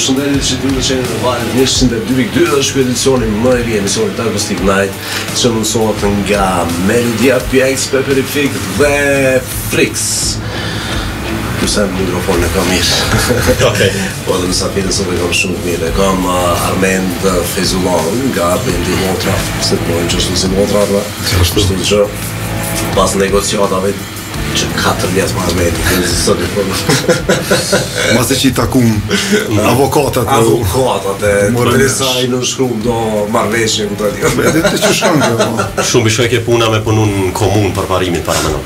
përshëndetje që ju të qenë në valët 102.2 dhe është edicioni më i ri emisioni të Akustik Night që mundësohet nga Melodia PX, Peperifik dhe Flix. Kusem mikrofon e kam mirë. Po dhe mësafirë sot e kam shumë mirë. Kam Armend Fezullah nga bendi Motra, se të pojnë që është si Motra, kështu që pas negociatave që 4 vjetë më Armeni, kënë sot e përnë. Mas e që i takum avokatat e përresa i në shkrum do marveshje këtë atë. Edhe të që shkëm kjo. Shumë ishoj ke puna me punun në komun për parimin para menon.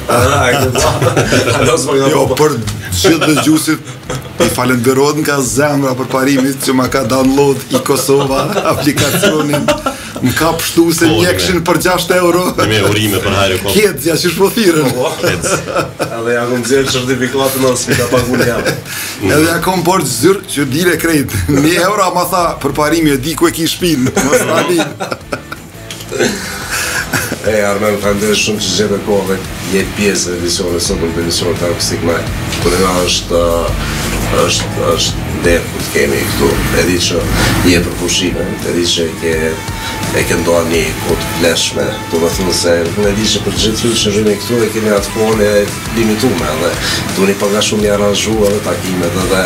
Jo, për gjithë dhe gjusit i falenderod nga zemra për parimit që ma ka download i Kosova aplikacionin. Më ka pështu se mjekshin për 6 euro. Me urime për hajre kohë. Kedzja që shpothiren. Edhe ja kom zirë certifikatën në s'mi ka pagu një javë. Edhe ja kom borç zyrë që dire krejt. 1 euro ma tha për parimi e di ku e ki shpinë. Mos rani. Armen, falenderoj shumë që gjithë e kohë dhe jetë pjesë e edicionit sot në edicionit të Akustik Night. Kërë nga është ndërë ku të kemi këtu, e di që je për pushime, e di që e ke ndoa një kohë të fleshme, do më thënë se e di që për gjithë ju që rrimi këtu e kemi atë kohën e limitume dhe du një paga shumë një aranzhu edhe takimet edhe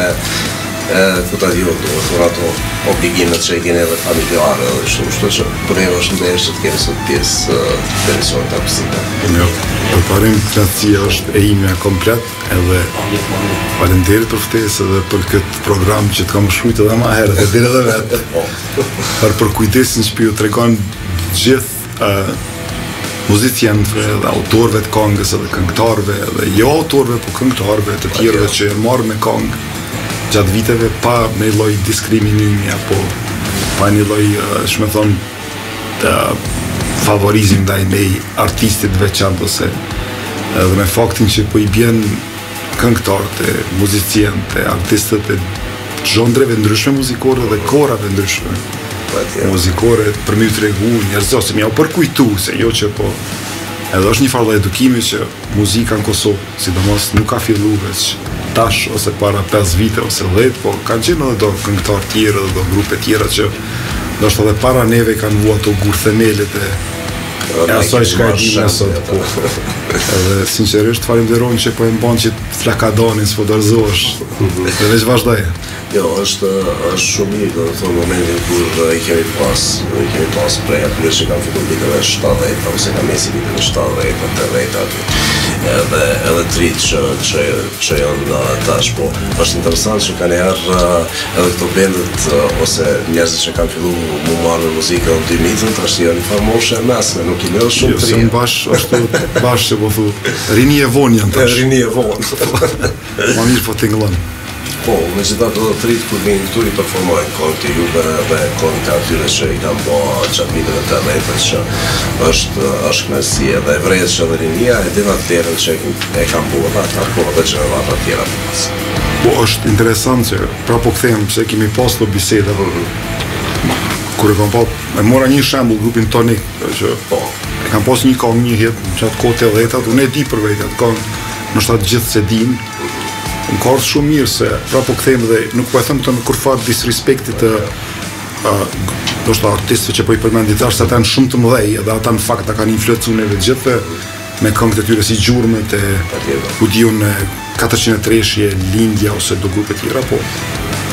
këta dio, do më thënë ato obligimet që e kene edhe familjare dhe shumë, shto që për një është ndërë që të kemi sot pjesë të emisionit të Akustik Night. Për parim knatësia është e imja komplet edhe falenderit për ftesë edhe për këtë program që të kam shkrujt edhe ma herët e dire dhe vetë për kujdesin që për ju të regon gjithë muzicianëve dhe autorve të kongës edhe këngëtarve edhe jo autorve po këngëtarve të tjerëve që e marrë me kongë gjatë viteve pa me loj diskriminimi apo pa një loj shme thonë favorizim ndaj nej artistit veçantë ose edhe me faktin që po i bjen këngëtarët, muzicianët, artistët e zhondreve ndryshme muzikore dhe korave ndryshme muzikore për mjë të regu njerëzo se mja u përkujtu se jo që po edhe është një farë dhe edukimi që muzika në Kosovë sidomos nuk ka fillu veç tash ose para 5 vite ose 10 po kanë qenë edhe do këngëtarë tjere dhe do grupe tjera që do është edhe para neve kanë vu ato gur themelit e asaj që ka e di me sot po edhe sinqerisht falenderojnë që po e mban që flakadonin s'po dorëzohesh dhe veç vazhdaje. Jo, është shumë mirë, do të thonë momentin kur i kemi pas prej atyre që kanë filluar viteve 70 ose kanë mesi viteve 70 80 edhe të rritë që janë tash, po është interesant që kanë erë edhe këto bendet ose njerëzit që kanë fillu mu marrë me muzikë në 2000 tash janë një farmoshe mesme, nuk i lërë shumë të rritë. Jo, se në është bashkë që po thu, rini e vonë janë tash. Rini e vonë. Ma mirë po t'ingëllon. Po, me gjitha të rritë kur vinë këtu i performojnë këngë të juve dhe këngë të atyre që i kam bo qatë viteve të lejtës që është knesi edhe vrejtë që dhe rinia e dina të tjerën që e kam bo dhe ata po dhe gjenerata tjera për pasë. Po, është interesant që pra po këthejmë se kemi pas të biseda kur e kam pa, e mora një shembull grupin Tonik që e kam pas një këngë një hit në qatë kote e dhejtat, unë e di për vejtat këngë në shtatë gjithë se din më ka ardhë shumë mirë se pra po këthejmë dhe nuk po e thëmë të në kur fat disrespektit të do shta artistëve që po i përmendit ashtë ata në shumë të mëdhej edhe ata në fakt kanë influencu neve gjithë me këngët e tyre si Gjurmët e u diun 403 Lindja ose do grupe tjera po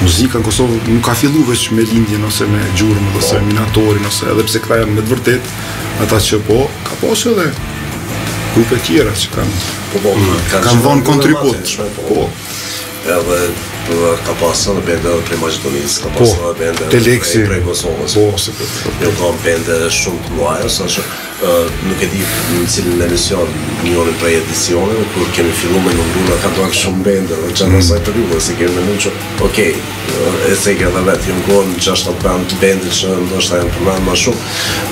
muzika në Kosovë nuk ka fillu veç me Lindjen ose me Gjurmët ose Minatorin ose edhe pse këta janë me të vërtet ata që po ka posë edhe grupe tjera që kanë dhënë kontribut. Po. Edhe ka pasë në bende edhe prej Maqedonisë, ka pasë në bende edhe prej Kosovës. Jo kam bende shumë të mlaja, sa që nuk e di në cilin emision njërin prej edicioneve, kur kemi fillu me nënduna ka doak shumë bende dhe që në asaj periudhe, se kemi menu që okej, e se ke dhe vetë, jëmë kohë në 6-7 bende që ndoshta janë përmenë ma shumë,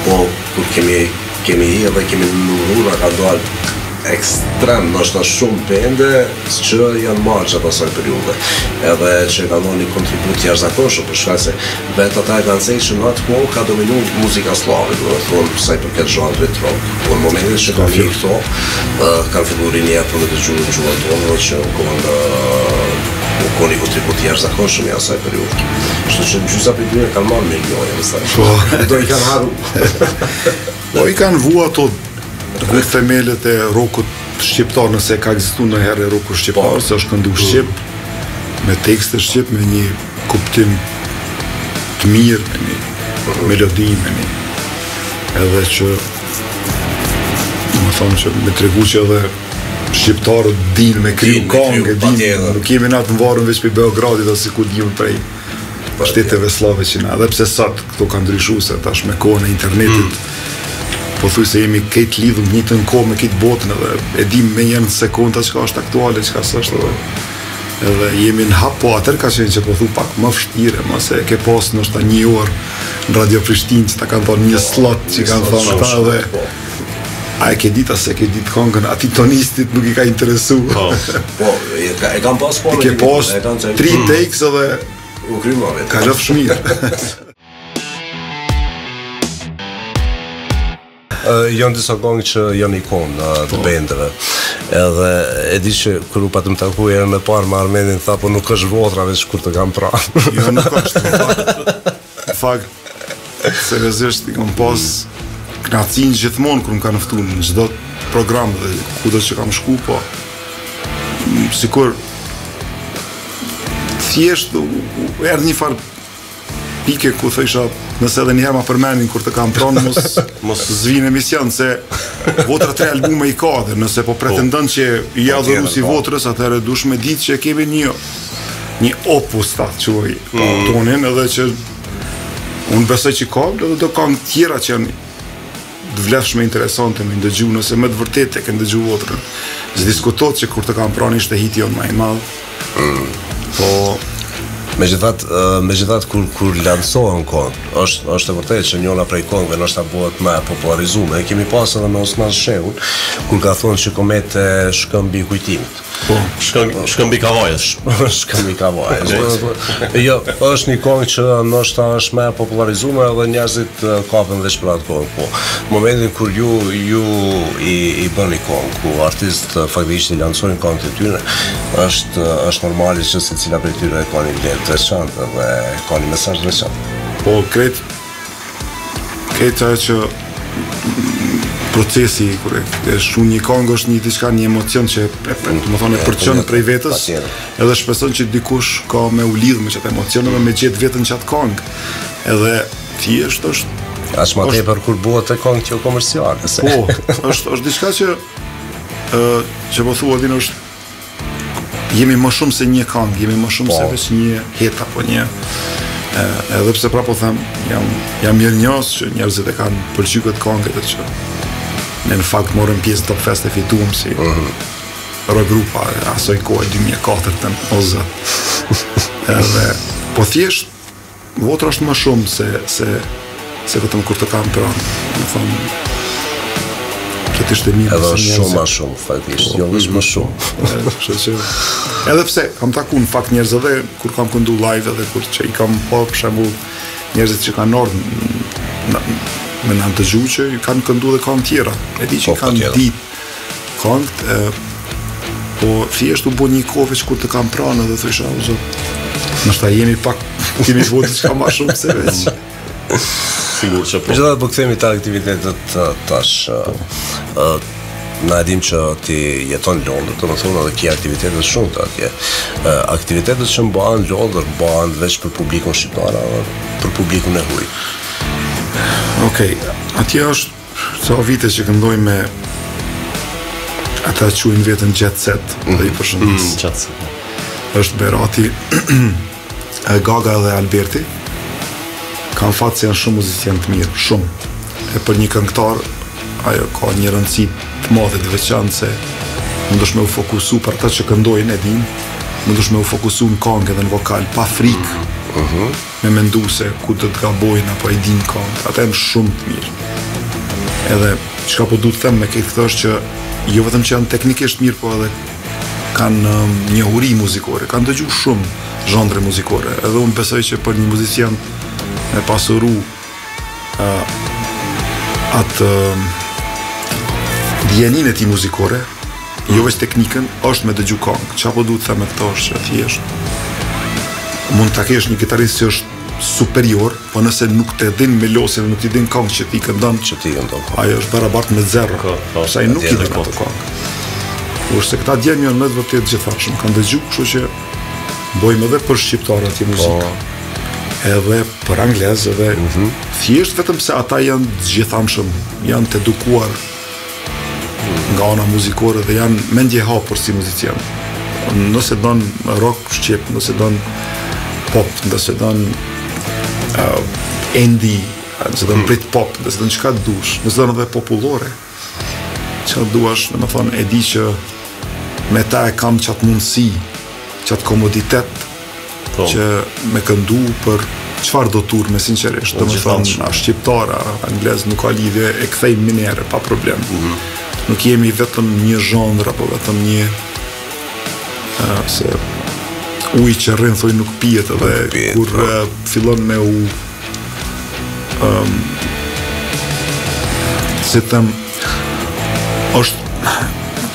po kur kemi edhe kemi nënduna ka doak ekstrem, nështë shumë bende që janë marrë që pasaj periude edhe që ka do një kontribut jashtëzakonshëm për shkak se vetë ata e kanë thënë që në atë kohë ka dominu muzika slave, do të thonë sa i përket zhanrit rock. Po në momentin që kanë hyrë këto, kanë filluar rinia për të dëgjuar gjuhën tonë që në kohën Ko një kontribut jashtëzakonshëm i asaj periudhe. Kështu që gjysa për dyre kanë marrë me gjoja, më thashë. Do i kanë haru. Po i kanë vu ato themelet e rokut shqiptar, nëse ka ekzistuar ndonjëherë roku shqiptar, se është këndu shqip, me tekste shqip, me një kuptim të mirë, me një melodi, me një edhe që më thonë që me tregu që edhe shqiptarët din me kriju kongë, nuk jemi natë në varën veç për Beogradit ose ku dimë prej shteteve slave që na, edhe pse sot këto kanë ndryshu se tash me kohën e internetit po thuj se jemi këtë lidhëm një të në kohë me këtë botën edhe e dim me një sekunda çka është aktuale, çka s'është edhe jemi në hap, po atër ka qenë që po thu pak më vështire, mëse ke pas nështë një orë në Radio Prishtinë që ta kanë thonë një slot që kanë thonë ta edhe a e ke ditë ase ke ditë kongën, ati tonistit nuk i ka interesu. Po, e kam pas po. E ke pas 3 takes edhe u kry më vetë. Ka qëfë shmirë. Janë disa kongë që janë ikonë të bendeve. Edhe e di që kër u patëm taku erën e parë me Armenin, tha po nuk është votra veç kur të kam pra. Jo, nuk është. Në fakt, seriozisht i kam pas knacin gjithmonë kër më ka nëftu në çdo program dhe kudo që kam shku, po sikur thjesht erdhë një farë pike ku thësha nëse edhe njëherë ma përmenin kur të kam pronë mos zvinë emision se votra 3 albume i ka dhe nëse po pretendon që i adhuru si votrës atëherë dush me ditë që kemi një opus ta quaj tonin edhe që unë besoj që ka edhe do kam tjera që janë të vlefshme interesante me ndëgju nëse më të vërtet e ke ndëgju votrën s'diskutot që kur të kam pranë ishte hiti jonë më i madh po Megjithatë kur lansohen kongë, është e vërtetë që njëra prej kongëve ndoshta bëhet më popularizuar. Kemi pas edhe me Osman Shehun, kur ka thonë që komete shkëmbi kujtimit. Po, shkëmbi kavajës. Shkëmbi kavajës. Jo, është një kongë që ndoshta është më popularizuar edhe njerëzit kapen veç për atë kongë. Po, në momentin kur ju i bëni kongë, ku artistë faktikisht i lansojnë kongët e tyre, është normale që secila prej tyre ka një vlerë të veçantë dhe ka një mesazh të veçantë. Po, kretë ajo që procesi kur e shumë një kongë është një diçka, një emocion që më thonë e përqen prej vetës edhe shpeson që dikush ka me u lidhë me qëtë emocion dhe me gjetë vetën qatë kongë edhe thjesht është As ma tepër kur buhet e kongë që komerciale. Po, është diçka që po thua din është jemi më shumë se një kongë, jemi më shumë se veç një heta apo një edhe pse pra po them jam mirënjohës që njerëzit e kanë pëlqyer këtë kongë edhe që ne në fakt morëm pjesë Top Fest e fituam si rogrupa asoj kohë 2004 të ozë edhe po thjesht votra është më shumë se vetëm kur të kam pranë më thonë që të ishte mirë edhe shumë ma shumë faktisht jo është më shumë edhe pse kam taku në fakt njerëz edhe kur kam këndu live edhe kur që i kam po për shembull njerëzit që kanë ardhur me në të gjuhë që kanë këndu dhe kanë tjera e di që kanë ditë këngët po thjesht u bo një kohë që kur të kam pranë dhe thësha o zot nështë ta jemi pak kemi votë që ka ma shumë se veç sigur që po gjithat po këthemi të aktivitetet tash na edhim që ti jeton Londër të më thonë edhe kje aktivitetet shumë të atje aktivitetet që mbahen Londër mbahen veç për publikun shqiptar për publikun e huj. Okej, atje është ca vite që këndoj me ata quajnë vetën Jet Set dhe i përshëndis. Jet Set. Është Berati, Gaga dhe Alberti. Kanë fatë se janë shumë muzician të mirë, shumë. E për një këngëtar, ajo ka një rëndësi të madhe të veçantë se mundesh me u fokusu për ata që këndojnë e din, mundesh me u fokusu në këngë dhe në vokal, pa frikë. Me mendu se ku të gabojnë apo i din këngë, ata janë shumë të mirë. Edhe çka po du të them me këtë është që jo vetëm që janë teknikisht mirë, po edhe kanë njohuri muzikore, kanë dëgju shumë zhandre muzikore. Edhe unë besoj që për një muzician me pasuru atë djenin e ti muzikore, jo veç teknikën, është me dëgju këngë. Çapo duhet të them me këto është që thjesht mund ta kesh një kitarist që është superior, po nëse nuk të din melosin, nuk të din këngë që ti këndon, ajo është barabart me zero. Sa i nuk i din ato këngë. Kurse këta djemë janë me të vërtet gjithashëm, kanë dëgju, kështu që bojmë edhe për shqiptarët i muzikë. Edhe për anglez, edhe thjesht vetëm se ata janë gjithamshëm, janë të edukuar nga ana muzikore dhe janë mendje hapur si muzician. Nëse don rock shqip, nëse don pop, nëse don indie, nëse don Brit pop, nëse don çka dush, nëse don edhe popullore. Çka duash, domethënë e di që me ta e kam çat mundësi, çat komoditet që me këndu për çfarë do tur me sinqerisht, domethënë na shqiptara, anglez nuk ka lidhje, e kthej minere pa problem. Nuk jemi vetëm një zhondër apo vetëm një se uji që rrin thoj nuk pijet edhe kur fillon me u si them është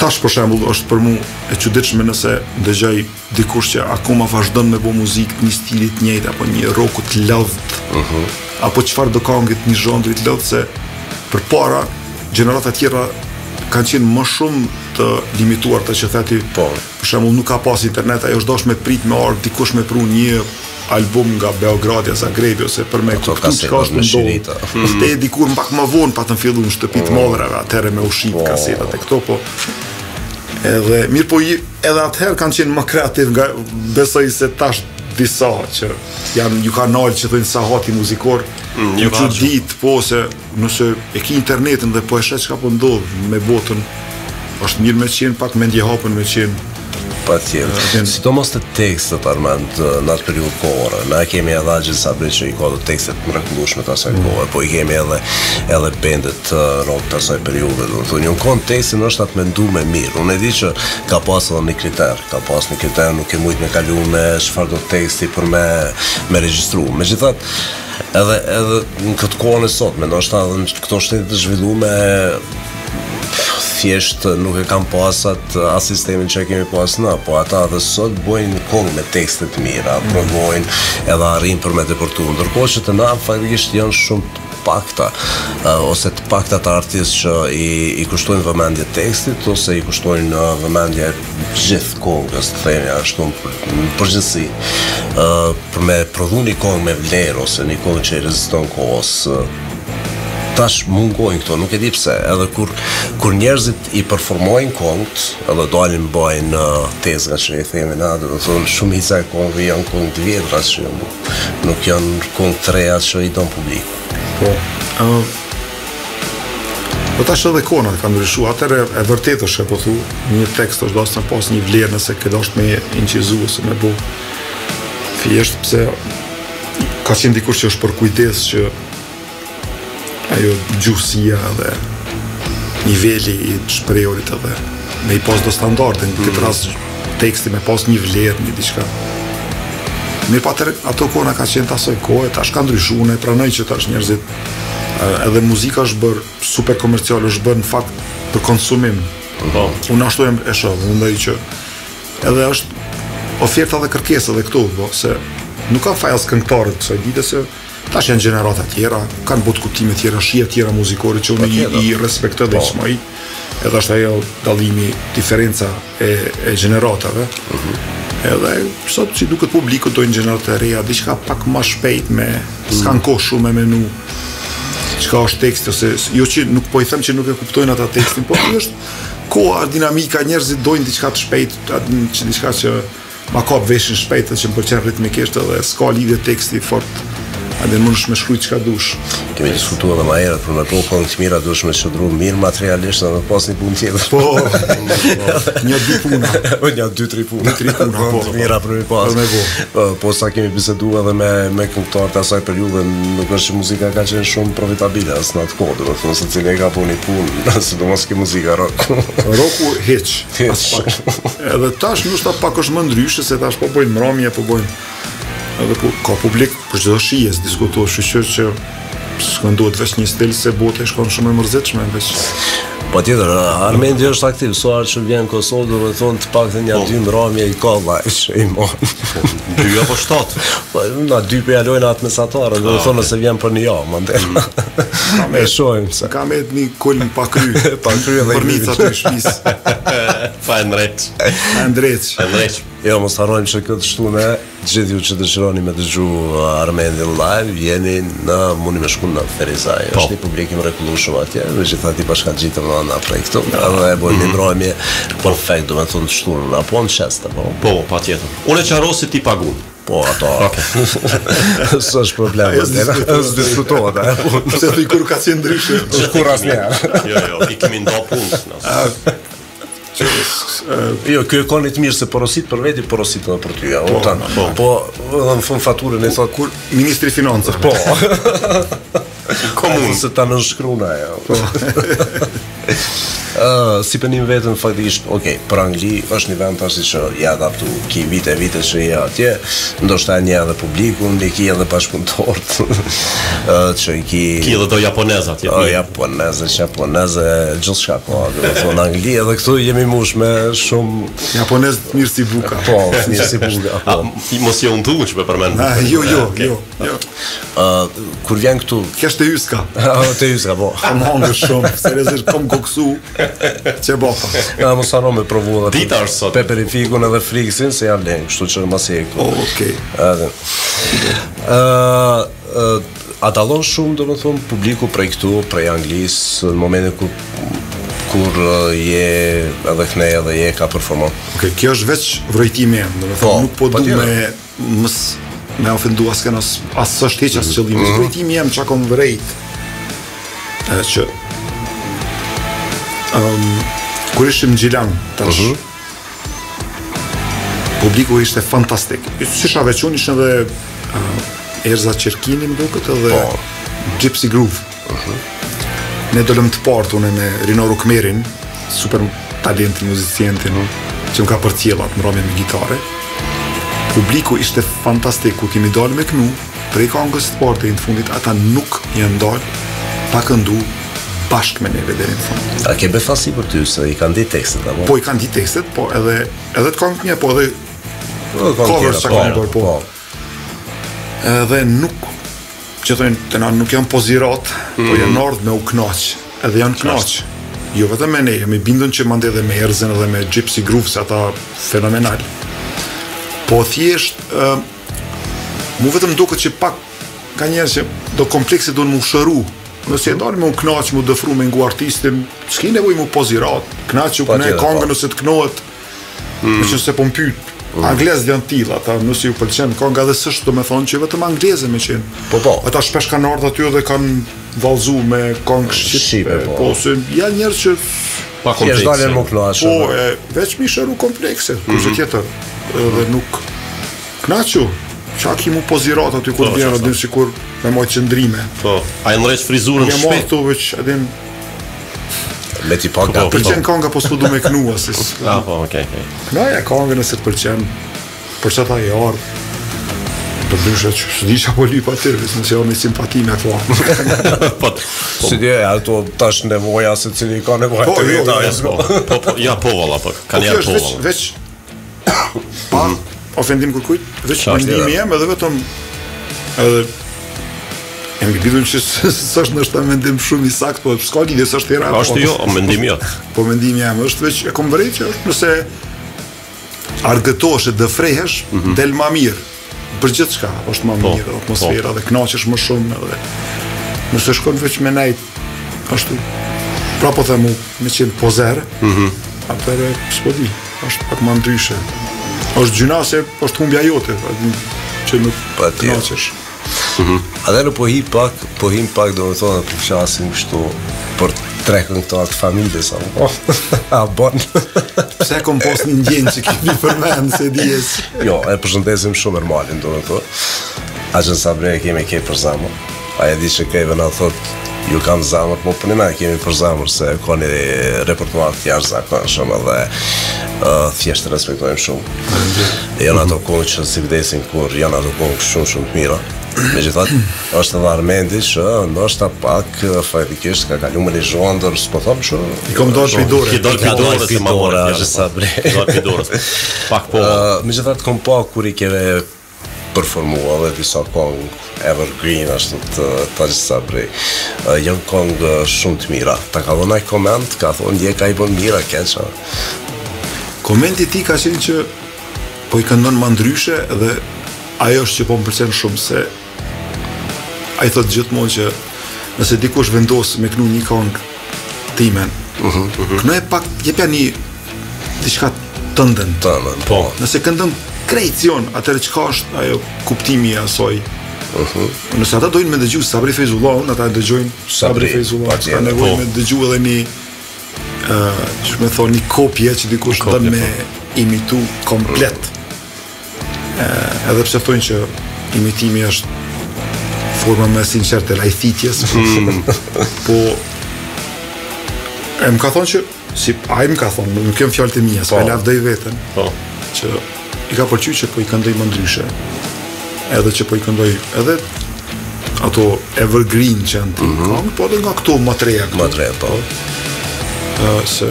tash për shembull është për mua e çuditshme nëse dëgjoj dikush që akoma vazhdon me bë muzikë një stili të njëjtë apo një roku të lodhët apo çfarë do këngët një zhondri të lodhët se përpara gjenerata të tjera kanë qenë më shumë të limituar të që theti, për shembull nuk ka pas internet, ajo është dosh me prit me ardh dikush me pru një album nga Beogradi, Zagrebi ose për me kuptu çka është ndodhur. Te dikur pak më vonë pa të filluar në shtëpi të mëdha, atëherë me ushit kasetat e këto, po edhe mirë po edhe atëherë kanë qenë më kreativ nga besoj se tash disa që janë një kanal që thonë sahati muzikor, një çudit po se nëse e ki internetin dhe po e shet çka po ndodh me botën, është mirë me qenë pak mendje hapën me qenë. Patjetër. Sidomos të tekstet Armand në atë periudhë kohore. Na kemi edhe gjithsa që i ka të tekstet të mrekullueshme të asaj kohe, po i kemi edhe bendet rock të asaj periudhe. Do të thonë, një kontekstin është atë mendu me mirë. Unë e di që ka pas edhe një kriter, nuk e mujt me kalu me çfarë do teksti për me regjistru. Megjithatë, edhe në këtë kohën e sotme, ndoshta edhe në këto shtete të zhvilluara thjesht nuk e kam pas atë sistemin që kemi pas na, po ata edhe sot bojnë këngë me tekste të mira, provojnë edhe arrin për me depërtu. Ndërkohë që të na faktikisht janë shumë të pakta ose të pakta të artistë që i kushtojnë vëmendje tekstit ose i kushtojnë vëmendje gjithë këngës, të themi ashtu në përgjithësi, për me prodhu një këngë me vlerë ose një këngë që i reziston kohës. Tash mungojnë këto, nuk e di pse, edhe kur njerëzit i performojnë këngët, edhe dalin bëjnë tezga që i themi na, do të thonë shumica e këngëve janë këngë të vjetra që nuk janë këngë të reja që i don publiku. Po tash edhe kona ka ndryshuar, atëherë e vërtet është po thu, një tekst është dashur pas një vlerë nëse ke dashur me incizu ose me bu. Thjesht pse ka qenë dikush që është për kujdes që ajo gjuhësia dhe niveli i shprehurit edhe me i pas do standarde në këtë rast teksti me pas një vlerë, një diçka. Mirë pa ato kona ka qenë të asoj kohë, tash ka ndryshuar, e pranoj që tash njerëzit edhe muzika është bërë super komercial, është bërë në fakt për konsumim. Unë ashtu e shoh, mendoj që edhe është oferta dhe kërkesa edhe këtu, se nuk ka faj as këngëtarët kësaj dite se tash janë gjenerata tjera, kanë botë kuptime tjera, shija tjera muzikore që unë i respektoj dhe i smaj, edhe është ajo dallimi, diferenca e gjeneratave. Edhe sot që duket publiku dojnë gjenerata e reja, diçka pak më shpejt me s'kan kohë shumë me menu çka është teksti, ose jo që nuk po i them që nuk e kuptojnë ata tekstin, po është koha, dinamika, njerëzit dojnë diçka të shpejt, diçka që ma kap veshin shpejt dhe që më pëlqen ritmikisht edhe s'ka lidhje teksti fort. Edhe mundesh me shkruaj çka dush. Kemi diskutuar edhe më herët për me po këngë të mira duhesh me çdru mirë materialisht edhe pas një punë tjetër. Po. Një dy puna. Një dy tri puna. Po, mira për me pas. Po sa kemi biseduar edhe me këngëtarë të asaj periudhe, nuk është që muzika ka qenë shumë profitabile as në atë kohë, do të thonë se cili ka punë punë, sidomos që muzika rock. Rocku hiç. Edhe tash ndoshta pak është më ndryshe se tash po bojnë mramje, po bojnë edhe ka publik për çdo shijes diskutohet, shqyr që s'këndohet veç një stil se bota shkon shumë e mërzitshme veç. Patjetër, Armendi është aktiv, soar që vjen në Kosovë, do të thonë të paktën ja 2 mbrëmje i ka vllaj, i mon. 2 apo 7. Na 2 për jalojnë atë mesatarë, do të thonë se vjen për një javë, mandela. E shohim se kam edhe një kulm pa kry, edhe përnica të shtëpisë. Pa ndreq. Jo, mos harrojmë që këtë shtune, gjithë ju që dëshironi me dëgju Armendin live, jeni në mundi me shku në Ferizaj, është një publikim mrekullueshëm atje, megjithatë i bashkangjitëm në prej këtu, edhe e bojmë një mbrojtje perfekt, do të thonë shtunën, apo në çest apo. Po, patjetër. Unë çarosi ti pagun. Po, ato. S'është problem. Është diskutohet, se ti kur ka qenë ndryshe. Kur asnjëherë. Jo, i kemi ndo punë. Jo, kjo e koni të mirë se porosit për veti, porosit edhe për ty, po, edhe në fund faturën e thot kur Ministri Financës. Po. Komun se ta nënshkruna ajo. Si pënim vetën faktikisht, për Angli është një vend tash që i adaptu, ki vite që i atje, ndoshta një edhe publikun, i ki edhe bashkëpunëtorët, që i ki edhe do japonezat, japoneze, gjithçka, po, do të thonë Angli, edhe këtu jemi mush me shumë japonez mirë si buka. Po, mirë si buka, po. Mos je unë që me përmend. Jo. Kur vjen këtu, kesh të hyska. Të hyska, po. Kam hangër shumë, seriozisht kom goksu. Që bota. Mos harro me provu edhe dita është sot. Peperifikun edhe friksin se janë lënë, kështu që mos e këtu. Okej. A dallon shumë, domethënë, publiku prej këtu, prej Anglisë, në momentin kur je edhe këne edhe je ka performon. Kjo është veç vrojtimi jam, domethënë nuk po du me ofendu asken as s'është hiç as qëllimi. Vrojtimi jam çka kom vrejt. Që kur ishim në Gjilan tash, publiku ishte fantastik. Sisha veçun ishte edhe Erza Qerkini më duket edhe Gypsy Groove. Ne dolëm të partë une me Rino Rukmerin, super talentin, muzicientin, që më ka përcjellat më rame me gitare. Publiku ishte fantastik, ku kemi dalë me kënu, prej këngës të partë e në fundit, ata nuk janë dalë pa këndu bashkë me neve deri në fund. A ke befasi për ty se i kanë ditë tekstet apo? Po i kanë ditë tekstet, po edhe të këngët mia, po edhe covers që kanë bërë, po. Edhe nuk, që thonë të na nuk janë pozirat, po janë ardhur me u kënaq, edhe janë kënaq. Jo vetëm me ne, jemi bindën që mande edhe me Erzen edhe me Gypsy Groove, se ata fenomenal. Po thjesht, mu vetëm duket që pak ka njerëz që do komplekse do në mu shëru. Nëse e dalë me u knaqë, mu dëfru me ngu artistin, s'ki nevoj mu pozirat, knaqë u këne kongë nëse të knohet, nëse po mpyt. Anglezë janë tila, ata nëse ju pëlqen kongë edhe sështë do me thonë që vetëm angleze me qenë. Ata shpesh kanë ardhë aty dhe kanë valzu me kongë shqipe. Po, se janë njerë që pa komplekse. Po, veç mi shëru komplekse, kurse tjetër, edhe nuk knaqë. Qak i mu pozirat aty kur vjenë, adin si kur me moj qëndrime. Po, a e nëreq frizurën shpet? Një marë të veç, adin... Me ti pa gati. Përqen kanga po s'po du me kënu, asis. Po, okej. Kënaja kanga nëse të përqen, për që ta e ardhë, për dyshe që s'di që po lypa të tërë, nëse jo me simpati me fa. Si di e, ato tash nevoja se cili ka nevoja të veta. Ja, po, vala, po, ka njerë po, vala. Veç, pa, ofendim kërkujt, veç mendimi jem edhe vetëm edhe e më bidun që s'është nështë ta mendim shumë i sakt, po s'ka lidhje s'është tjera. Ashtë jo, mendimi jo. Po mendimi jem është veç e kom vërejt që është nëse argëtosh e dëfrehesh, del ma mirë. Për gjithë shka, është ma mirë, atmosfera dhe knaqesh më shumë edhe nëse shkon veç me nejt, është pra po themu me qenë pozer, atëre s'po di, është pak ma ndryshe. është gjyna se është humbja jote, që nuk knaqesh. Adhe në po him pak do me thonë të fshasim kështu për trekën këto atë familjes a bon. Pse kom pos një ndjenjë që kemi përmenë se dijes. Jo, e përshëndesim shumë Ermalin do me thonë. Aqen Sabre e kemi për zamër. A e di që kejve në thotë ju kam zamër, po për një kemi për zamër se ka një repertuar të jashtë zakonshëm dhe thjesht respektojmë shumë. Janë ato kohë që si vdesin kur janë ato kohë shumë të mira. Megjithatë, është edhe Armendi që ndoshta pak faktikisht ka kaluar në zhvendër, s'po them që I kam dorë pidore. Ki dorë pidore se më morë fjalë sa bre. Dorë pidore. Pak po. Megjithatë kom pa kur I keve performuar dhe disa kong evergreen ashtu të Sabri. Janë kong shumë të mira. Ta ka dhënë ai koment, ka thonë je ka I bën mira keq. Komenti I tij ka qenë që po I këndon më ndryshe dhe ajo është që po më pëlqen shumë se ai thotë gjithmonë që nëse dikush vendos me kënu një këngë timen, kënoje pak jepja një diçka tënden. Po. Nëse këndon krejcion, atëherë çka është ajo kuptimi I asoj. Nëse ata dojnë me dëgju Sabri Feyzullahun, ata dëgjojnë Sabri Feyzullahun. Ka nevojë me dëgju edhe një që me thonë një kopje që dikush dënë me imitu komplet. Edhe pse thonë që imitimi është forma më sinqerte e lajthitjes, po më ka thonë që ai më ka thonë, nuk kem fjalët e mia, s'ka lavdoj veten. Po. Që I ka pëlqyer që po I këndoj më ndryshe. Edhe që po I këndoj edhe ato evergreen që janë këngë, po edhe nga këto më të reja. Më të reja, po. Se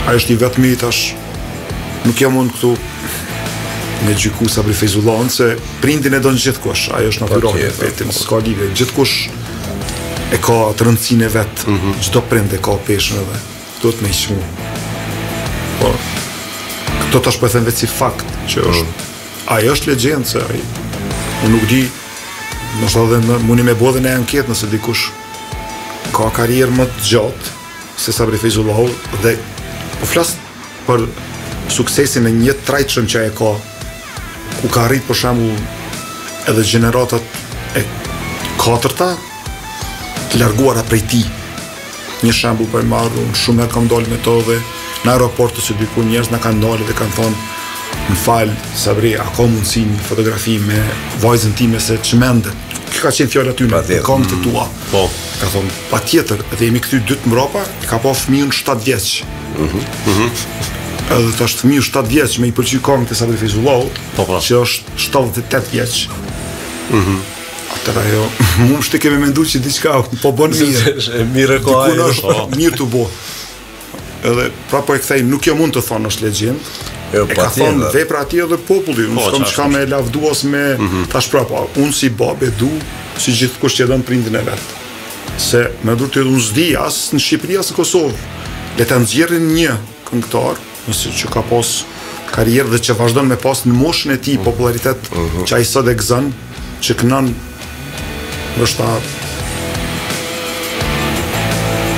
ai është I vetmi tash nuk jam unë këtu me gjyku Sabri Feyzullahun se prindin e don gjithkush, ajo është natyrale vetëm, s'ka lidhje, gjithkush e ka të rëndësinë e vet, çdo prind e ka peshën edhe duhet me shmu. Po këto tash po e them vetë si fakt që është ai është legjendë se ai unë nuk di, ndoshta edhe mundi me bëu edhe në anketë nëse dikush ka karrierë më të gjatë se Sabri Feyzullahu dhe po flas për suksesin e një trajtshëm që ai ka ku ka arrit për shembull edhe gjeneratat e katërta të larguara prej tij. Një shembull po e marr unë shumë herë kam dalë me to dhe në aeroportë që diku njerëz na kanë dalë dhe kanë thonë më fal Sabri, a ka mundësi një fotografi me vajzën time se çmendet. Kjo ka qenë fjala aty në këngët e tua. Po. Ka thonë patjetër, dhe jemi këty dytë mbrapa, ka pa fëmijën 7 vjeç. Edhe tash fëmiu 7 vjeç me I pëlqy këngët e Sabri Feyzullahut, që është 78 vjeç. Atëra ajo, mu më kemi menduar që diçka po bën mirë. Mirë ko ajo. Mirë të bo. Edhe pra po e kthej, nuk jo mund të thonë është legjend. E ka thonë vepra ati edhe populli, unë s'kam çka me lavdu as me tash prapa, unë si babë du, si gjithkush që e don prindin e vet. Se me dur të unë s'di as në Shqipëri as në Kosovë. Le ta nxjerrin një këngëtar, nëse që ka pas karrierë dhe që vazhdon me pas në moshën e tij popularitet që ai sot e gëzon, që kënon ndoshta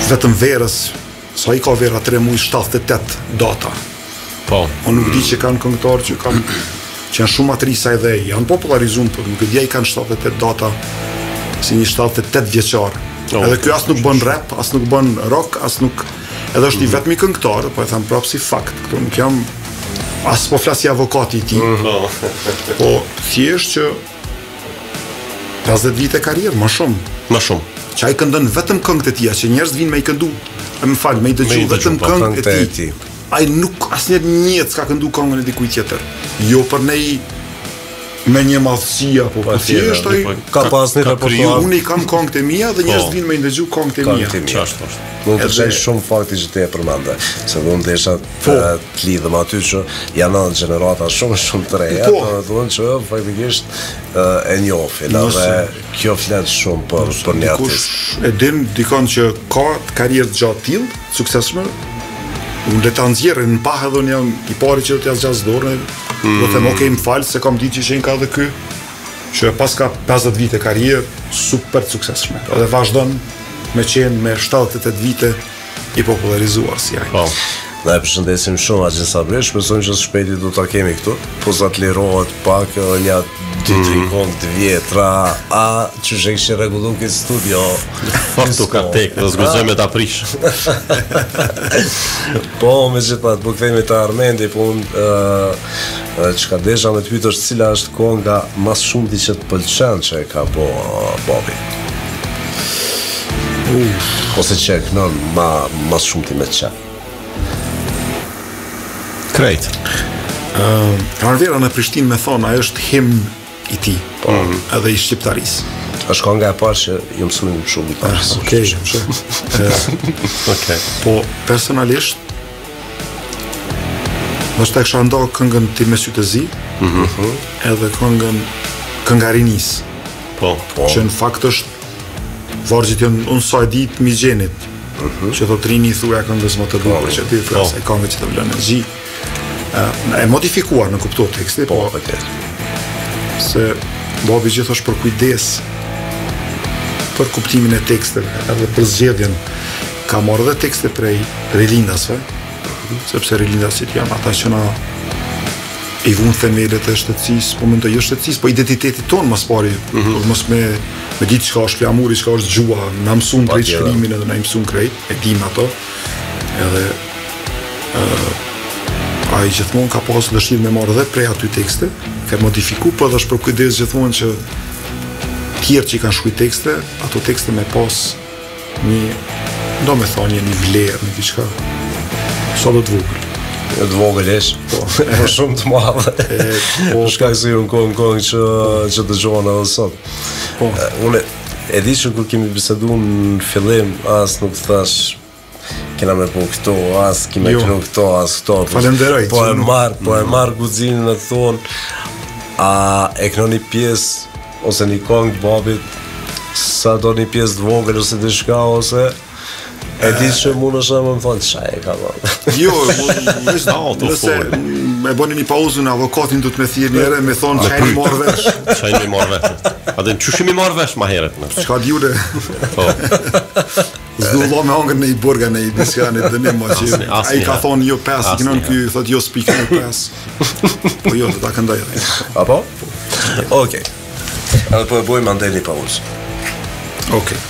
vetëm verës, sa I ka vera 3 muaj 78 data. Po. Unë nuk di që kanë këngëtarë që janë shumë atrisa edhe janë popularizuar, por nuk e di ai kanë 78 data si një 78 vjeçar. Edhe ky as nuk bën rap, as nuk bën rock, as nuk edhe është I vetmi këngëtar, po e them prapë si fakt. Këtu nuk jam as po flas si avokati I tij. Po thjesht që 50 vite karrierë, më shumë. Më shumë. Që ai këndon vetëm këngët e tija, që njerëz vinë me I këndu. Më fal, me I dëgju vetëm këngët e tij. Ai nuk asnjëherë s'ka këndu këngën e dikujt tjetër. Jo për ne me një madhësi apo thjesht ai ka pas një repertuar. Unë I kam këngët e mia dhe njerëz vinë me I dëgju këngët e mia. Ç'është? Mund të jesh shumë fakti që te e përmende, se do ndesha të lidhem aty që janë gjenerata shumë të reja, do thonë që faktikisht e njohin, edhe kjo flet shumë për një artist. E din dikon që ka karrierë gjatë tillë, suksesshme, unë le ta nxjerrë në pahë dhe unë jam I pari që do t'ja zgjas dorën, do them okej, më fal se kam ditë që shenjë ka edhe ky, që pas ka 50 vite karrierë super të suksesshme. Edhe vazhdon me qenë me 78 vite I popularizuar si ai. Ne e përshëndesim shumë Axhin Sabri, shpresojmë që shpejti do ta kemi këtu, po sa të lirohet pak një 2-3 këngë të vjetra, që kishte rregulluar këtë studio. Faktu ka tek, do zgjojmë ta prish. Po, megjithatë, po kthehemi te Armendi, po çka desha me të pyet është cila është kënga më shumë ti që të pëlqen që e ka Bobi. Ose që e kënon më shumë ti me çka. Krejt. Arvera në Prishtinë me thonë, ajo është himn I ti, edhe I shqiptarisë. Është kënga e parë që ju mësuin shumë gitarisë. Okej. Po personalisht ndoshta kisha ndohë këngën Ti me sy të zi, edhe këngarinis. Po. Që në fakt është vargjit unë sa e ditë Migjenit, që thot Rini thuja këngës më të bukur që ti thuja se këngë që të vlën e zi. E modifikuar në kuptohet teksti, se babi gjithë është për kujdes për kuptimin e teksteve edhe për zgjedhjen. Ka marrë dhe tekste prej rilindasve, sepse rilindasit janë ata që na I vunë themelet e shtetësisë, po mendoj jo shtetësisë, po identitetit tonë mas pari, mos me ditë çka është flamuri, çka është gjua, na mësuan drejt shkrimin edhe na mësuan krejt, e dim ato. Edhe ai gjithmonë ka pasur dëshirë me marrë dhe prej aty tekste, ka modifikuar, po edhe është për kujdes gjithmonë që tjerë që I kanë shkruaj tekste, ato tekste me pas një, domethënie një vlerë, një diçka sa do të vogël. Të vogël është, po shumë të madhe. Shkak se unë kohën që dëgjova edhe sot. Unë e di që kur kemi biseduar në fillim, as nuk thash kena me po këto, as kime këno këto, as këto. Falenderoj. Po e marr guxinën e thonë, a e këno një pjesë ose një këngë të babit, sa do një pjesë të vogël ose diçka ose e di që mund është më thonë qa e ka bërë. Jo, nëse me bëni një pauzë në avokatin du të me thirë njëre, me thonë që e një marrë vesh. Që e një marrë vesh. A dhe në që shimi marrë vesh ma heret. Qka d'jure? Zdu lo me angër në I burga në I diska në dënim, a I ka thonë jo 5, I kënon kjo, thot jo s'pikë në 5. Po jo, të ta këndaj. Apo? Okej. Edhe po e bojmë andaj një pauzë. Okej.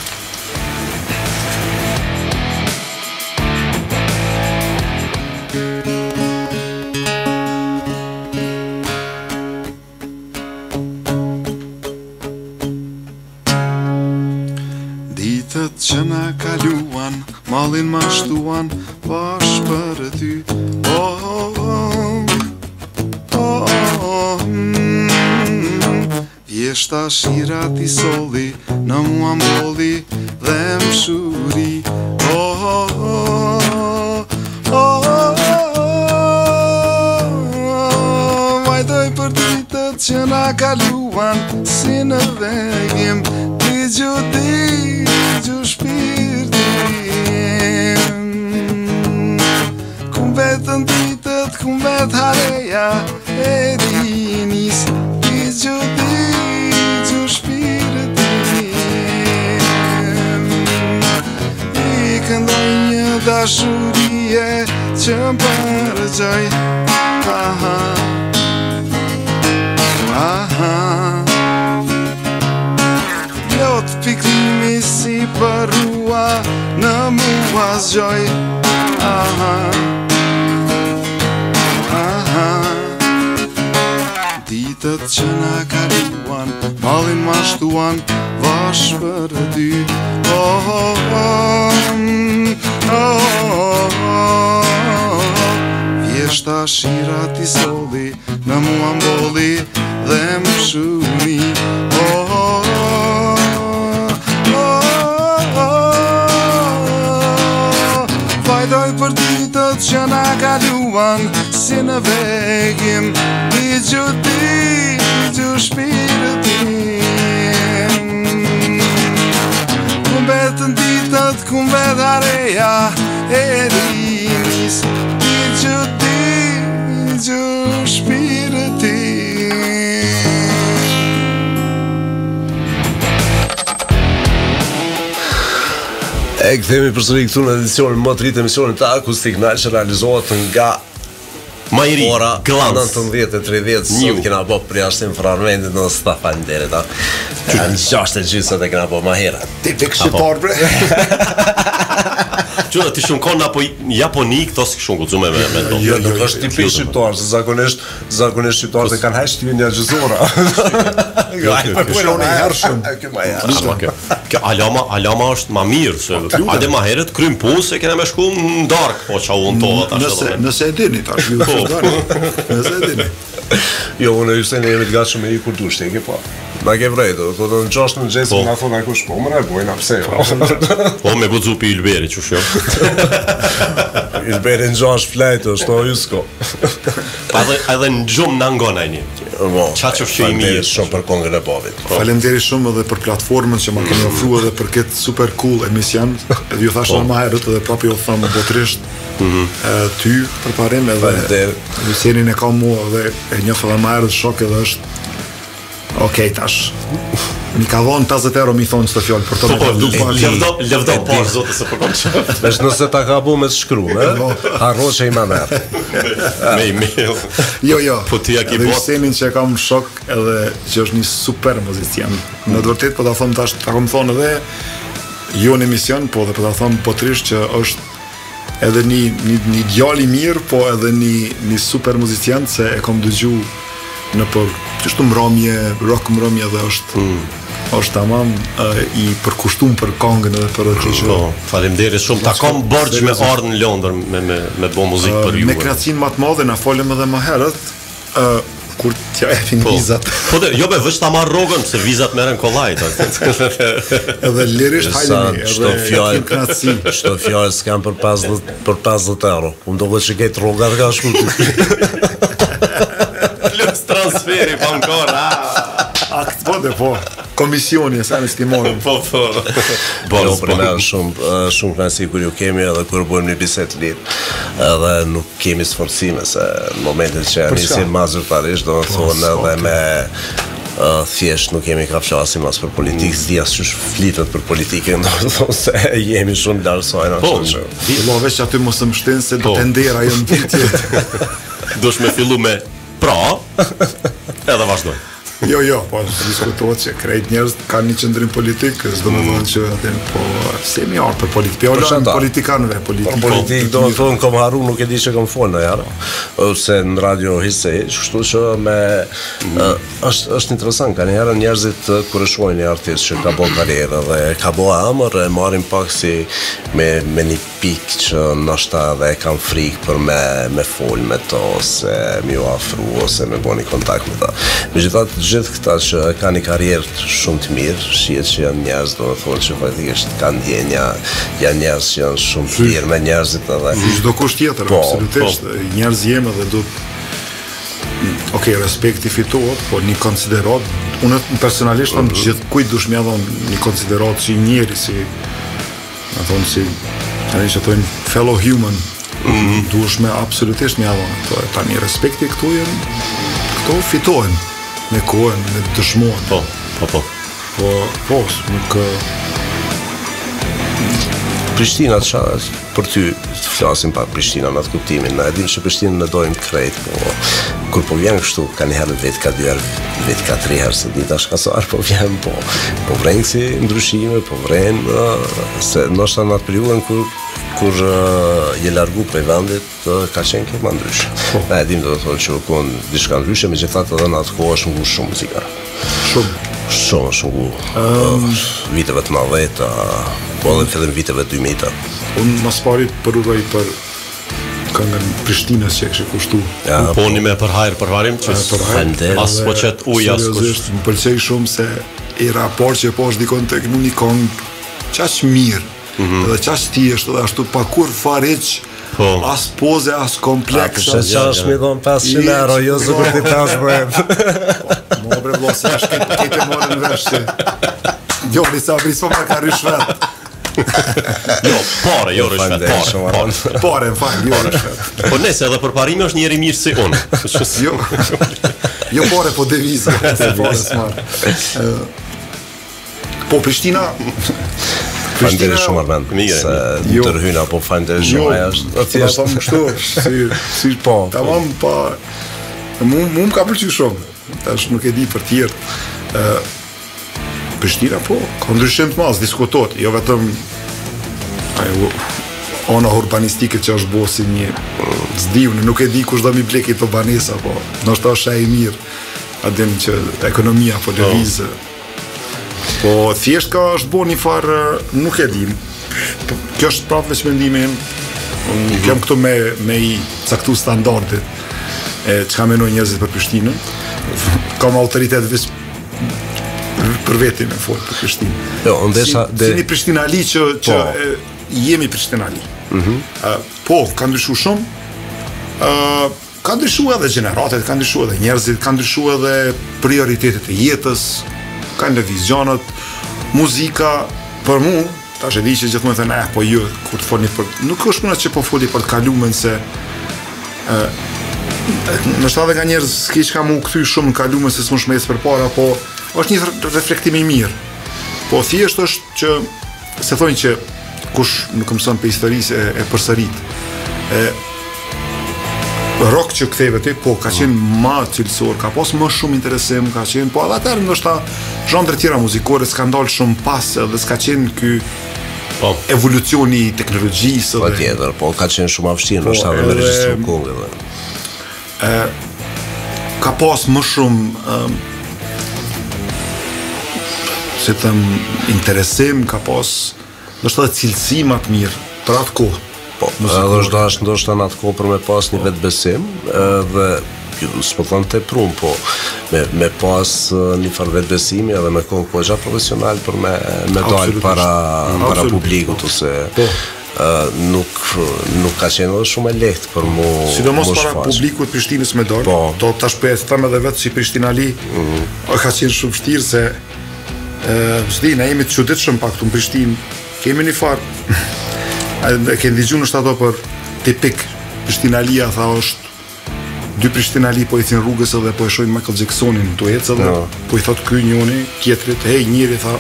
Ditët që na kaluan, mallin ma shtuan, bash për ty. Vjeshta shirat I solli, në mua mbolli dhe më shuri. Vajdoj për ditët që na kaluan, si në vegim, ti gju shpirtin. Kum vetën ditët, kum vet hareja e rinis, ti gju shpirtin. I këndoj një dashurie që më përgjoj. Lot fikrimi si përrua në mua zgjoj. Ditët që na kaluan, mallin ma shtuan, vash për ty. Vjeshta shirat I solli, në mua mbolli dhe më shuni. Vajdoj për ditët që na kaluan, si në vegim, ti gju shpirtin. Kum betën ditët, kum vet hareja e rinis, ti gju shpirtin. E këthemi përsëri këtu në edicionin më të ri të emisionin të Akustik Night që realizohet nga Majri, ora Glans 19:30. Sot kena po përjashtim fragmentit në Stafan deri ta. Janë 6:30 e kena po më herët. Tipik shqiptar bre. Që ti shumë kon apo japonik, to s'ke shumë guxuar me Jo, nuk është tipik shqiptar, se zakonisht shqiptarët e kanë hajë shtimin një gjëzora. Po shoni hershëm. Kjo më hershëm. Kjo alama është ma mirë, se ade ma herët krym punë se kena me shku në dark, po qa unë tova. Nëse e dini, tash ju nëse e dini. Jo, unë e Justini jemi të gatshëm me i kur dush, teki po. Na ke vrejtë, do të në gjashtë në gjesë, nga thonë kush po, më ne bojna, pse jo. Po, me guzu pi Ylberi, që shjo. Ylberi në gjash flejtë, është no jusko. Edhe në gjumë në ngona e një. Qa që fshë i mirë. Shumë për kongën e babit. Faleminderit shumë edhe për platformën që ma keni ofruar edhe për këtë super cool emision. Edhe ju thashë më herët edhe prapë ju thamë botërisht ty për parim edhe Jusenin e ka mua dhe e një edhe më herët shok edhe është okej, tash mi ka dhonë 50 euro mi thonë çdo fjalë për të lëvdo poshtë zotë se po kam qëftë. Vesh nëse ta ka bu me të shkru, harro që i ma merë. Me email. Jo. Po ti ja ki edhe bot. Jusenin që kam shok edhe që është një super muzician. Në të vërtet po ta them tash, ta kam thonë edhe jo në emision, po dhe po ta them botërisht që është edhe një djalë i mirë, po edhe një super muzician se e kam dëgju në për çështë mbrëmje, rock mbrëmje dhe është tamam i përkushtuar për këngën edhe për atë që. Po, faleminderit shumë. Ta kam borxh me ardhmë në Londër me bo muzikë për ju. Me kreacinë më të madhe na folëm edhe më herët, kur t'ja epin vizat. Po jo be vësh ta marr rrogën se vizat merren kollaj. Edhe lirisht hajemi, çdo fjalë s'kam për 50 euro. Unë do të shikoj rrogat ka shkuar. Plus transferi pa ancora. Akt po. Komisioni e sa në stimoni. Po. Jo, për me shumë knasi kur ju kemi edhe kur bëjmë një bisedë lidh. Edhe nuk kemi sforcime se në momentin që nisim mazërtarisht, do të thonë edhe me thjesht nuk kemi ka flasim as për politikë, s'di as ç'është flitet për politikën, do të thonë se jemi shumë larg sojna. Po, veç aty mos më shtin se do të ndera jo në ditë. Dush me fillu me edhe vazhdoj. Jo, po diskutohet që krejt njerëz kanë një qëndrim politik, s'do më thonë që atë po semi art për politikë, politikanëve, politikë do të thonë kam harru, nuk e di që kam folë herë, ose në radio hisse, kështu që me është interesant, kanë herë njerëzit kur e shohin një artist që ka bërë karrierë dhe ka bërë emër, e marrin pak si me një pikë që ndoshta edhe kanë frikë për me fol me to, ose me u afru ose me bëni kontakt me ta. Megjithatë gjithë këta që kanë një karrierë shumë të mirë, shihet që janë njerëz, do të thonë që faktikisht kanë ndjenja, janë njerëz që janë shumë të lirë me njerëzit edhe. Çdo kusht tjetër, absolutisht. Njerëz jemi dhe do respekti fitohet, po një konsiderat, unë personalisht gjithë kujt dush m'ia dhon një konsiderat si njeri, si na thonë si tani që thonë fellow human, dush me absolutisht m'ia dhon. Tani respekti këto fitohen me kohën, me dëshmohen. Po, nuk Prishtina për ty të flasim pa Prishtina në atë kuptimin, na e dim që Prishtinën në dojmë krejt, po kur po vjen kështu, ka një herë vetë, ka 2 herë, vetë ka 3 herë, se dita shkasar po vjen, po vrenë si ndryshime, po vrenë, se ndoshta në atë periudhën kur je largu prej vendit, ka qenë këtë më ndryshë. Na e dim do të thotë që u konë diçka ndryshë, megjithatë edhe në atë kohë është ngu shumë muzika. Shumë viteve të 90-ta, po edhe fillim viteve 2000-ta. Unë mas pari përuroj për këngën Prishtinës që e kështë kushtu. Poni me për hajrë përvarim, që as po qëtë uj, as kush. Më pëlqej shumë se i raport që po është dikon të kënu një këngë qaq mirë, edhe qaq thjesht, edhe ashtu pa kur fariq, as poze, as kompleks. A përse qash mi dhon 500 euro, jo zë kur ti tash bëhem. Mo bre vlo, se është këtë morë në vesh që jo, nisa brispo më ka rishvet. Jo, pare, jo rishvet. Pare, më fajnë, jo rishvet. Po nese, edhe për parime është njeri mirë si unë. Jo pare, po devizë. Po Prishtina... Fanderi shumë armend, se tërhyna, po fanderi shumë aja është. Jo, ta më kështu, si po. Ta më më ka përqy shumë, tash nuk e di për tjertë. Prishtina, po, ka ndryshim të mas, diskutot, jo vetëm ona urbanistike që është bo si një zdivnë, nuk e di kush do mi blekit të banesa, po, nështë është e mirë, adem që ekonomia, po devizë. Po thjesht ka është bo një farë, nuk e dim. Kjo është prapë veç mendimi im. Unë jam këtu me I caktu standardet çka menojnë njerëzit për Prishtinën. Kam autoritet veç për vetin e fort për Prishtinë. Jo, ndesha si një Prishtinali që jemi Prishtinali. Po, ka ndryshu shumë. Ka ndryshu edhe gjeneratet, ka ndryshu edhe njerëzit, ka ndryshu edhe prioritetet e jetës, kanë lëvizionët, muzika, për mu, tash e di që gjithmonë thënë, po ju, kur të folni për... Nuk është puna që po foli për të kalumen, se... Nështë edhe ka njerëz s'ke që ka mu këthy shumë në kalumen, se s'mu shmejës për para, po është një reflektim I mirë. Po thjesht është që, se thonë që kush nuk mëson për historisë e përsërit. Rock që ktheve ti, po ka qenë ma cilësor, ka pas më shumë interesim, ka qenë, po edhe atërë nështë ta zhandre tjera muzikore s'ka ndalë shumë pas edhe s'ka qenë ky evolucioni I teknologjisë. Po tjetër, po ka qenë shumë avshtirë, nështë ta dhe me regjistru kongë. Ka pas më shumë se të interesim, ka pas nështë edhe cilësi ma të mirë për atë kohë. Po, edhe është ndoshta në atë kohë për me pas një vetë besim, dhe s'po thënë të prunë, po me pas një farë vetë besimi edhe me kohë po gjatë profesional për me dalë para publikut, ose nuk ka qenë edhe shumë e lehtë për mu sidomos para publikut Prishtinës me dalë, do të shpes të thëmë edhe vetë si Prishtinali, ka qenë shumë vështirë se s'di, ne jemi të çuditshëm pak këtu në Prishtinë, kemi një farë e ke ndigju nështë ato për tipik Prishtinalia, tha është 2 Prishtinali po I thin rrugës edhe po e shojnë Michael Jacksonin të ecë edhe po I thot ky njoni, tjetrit, hej njëri, tha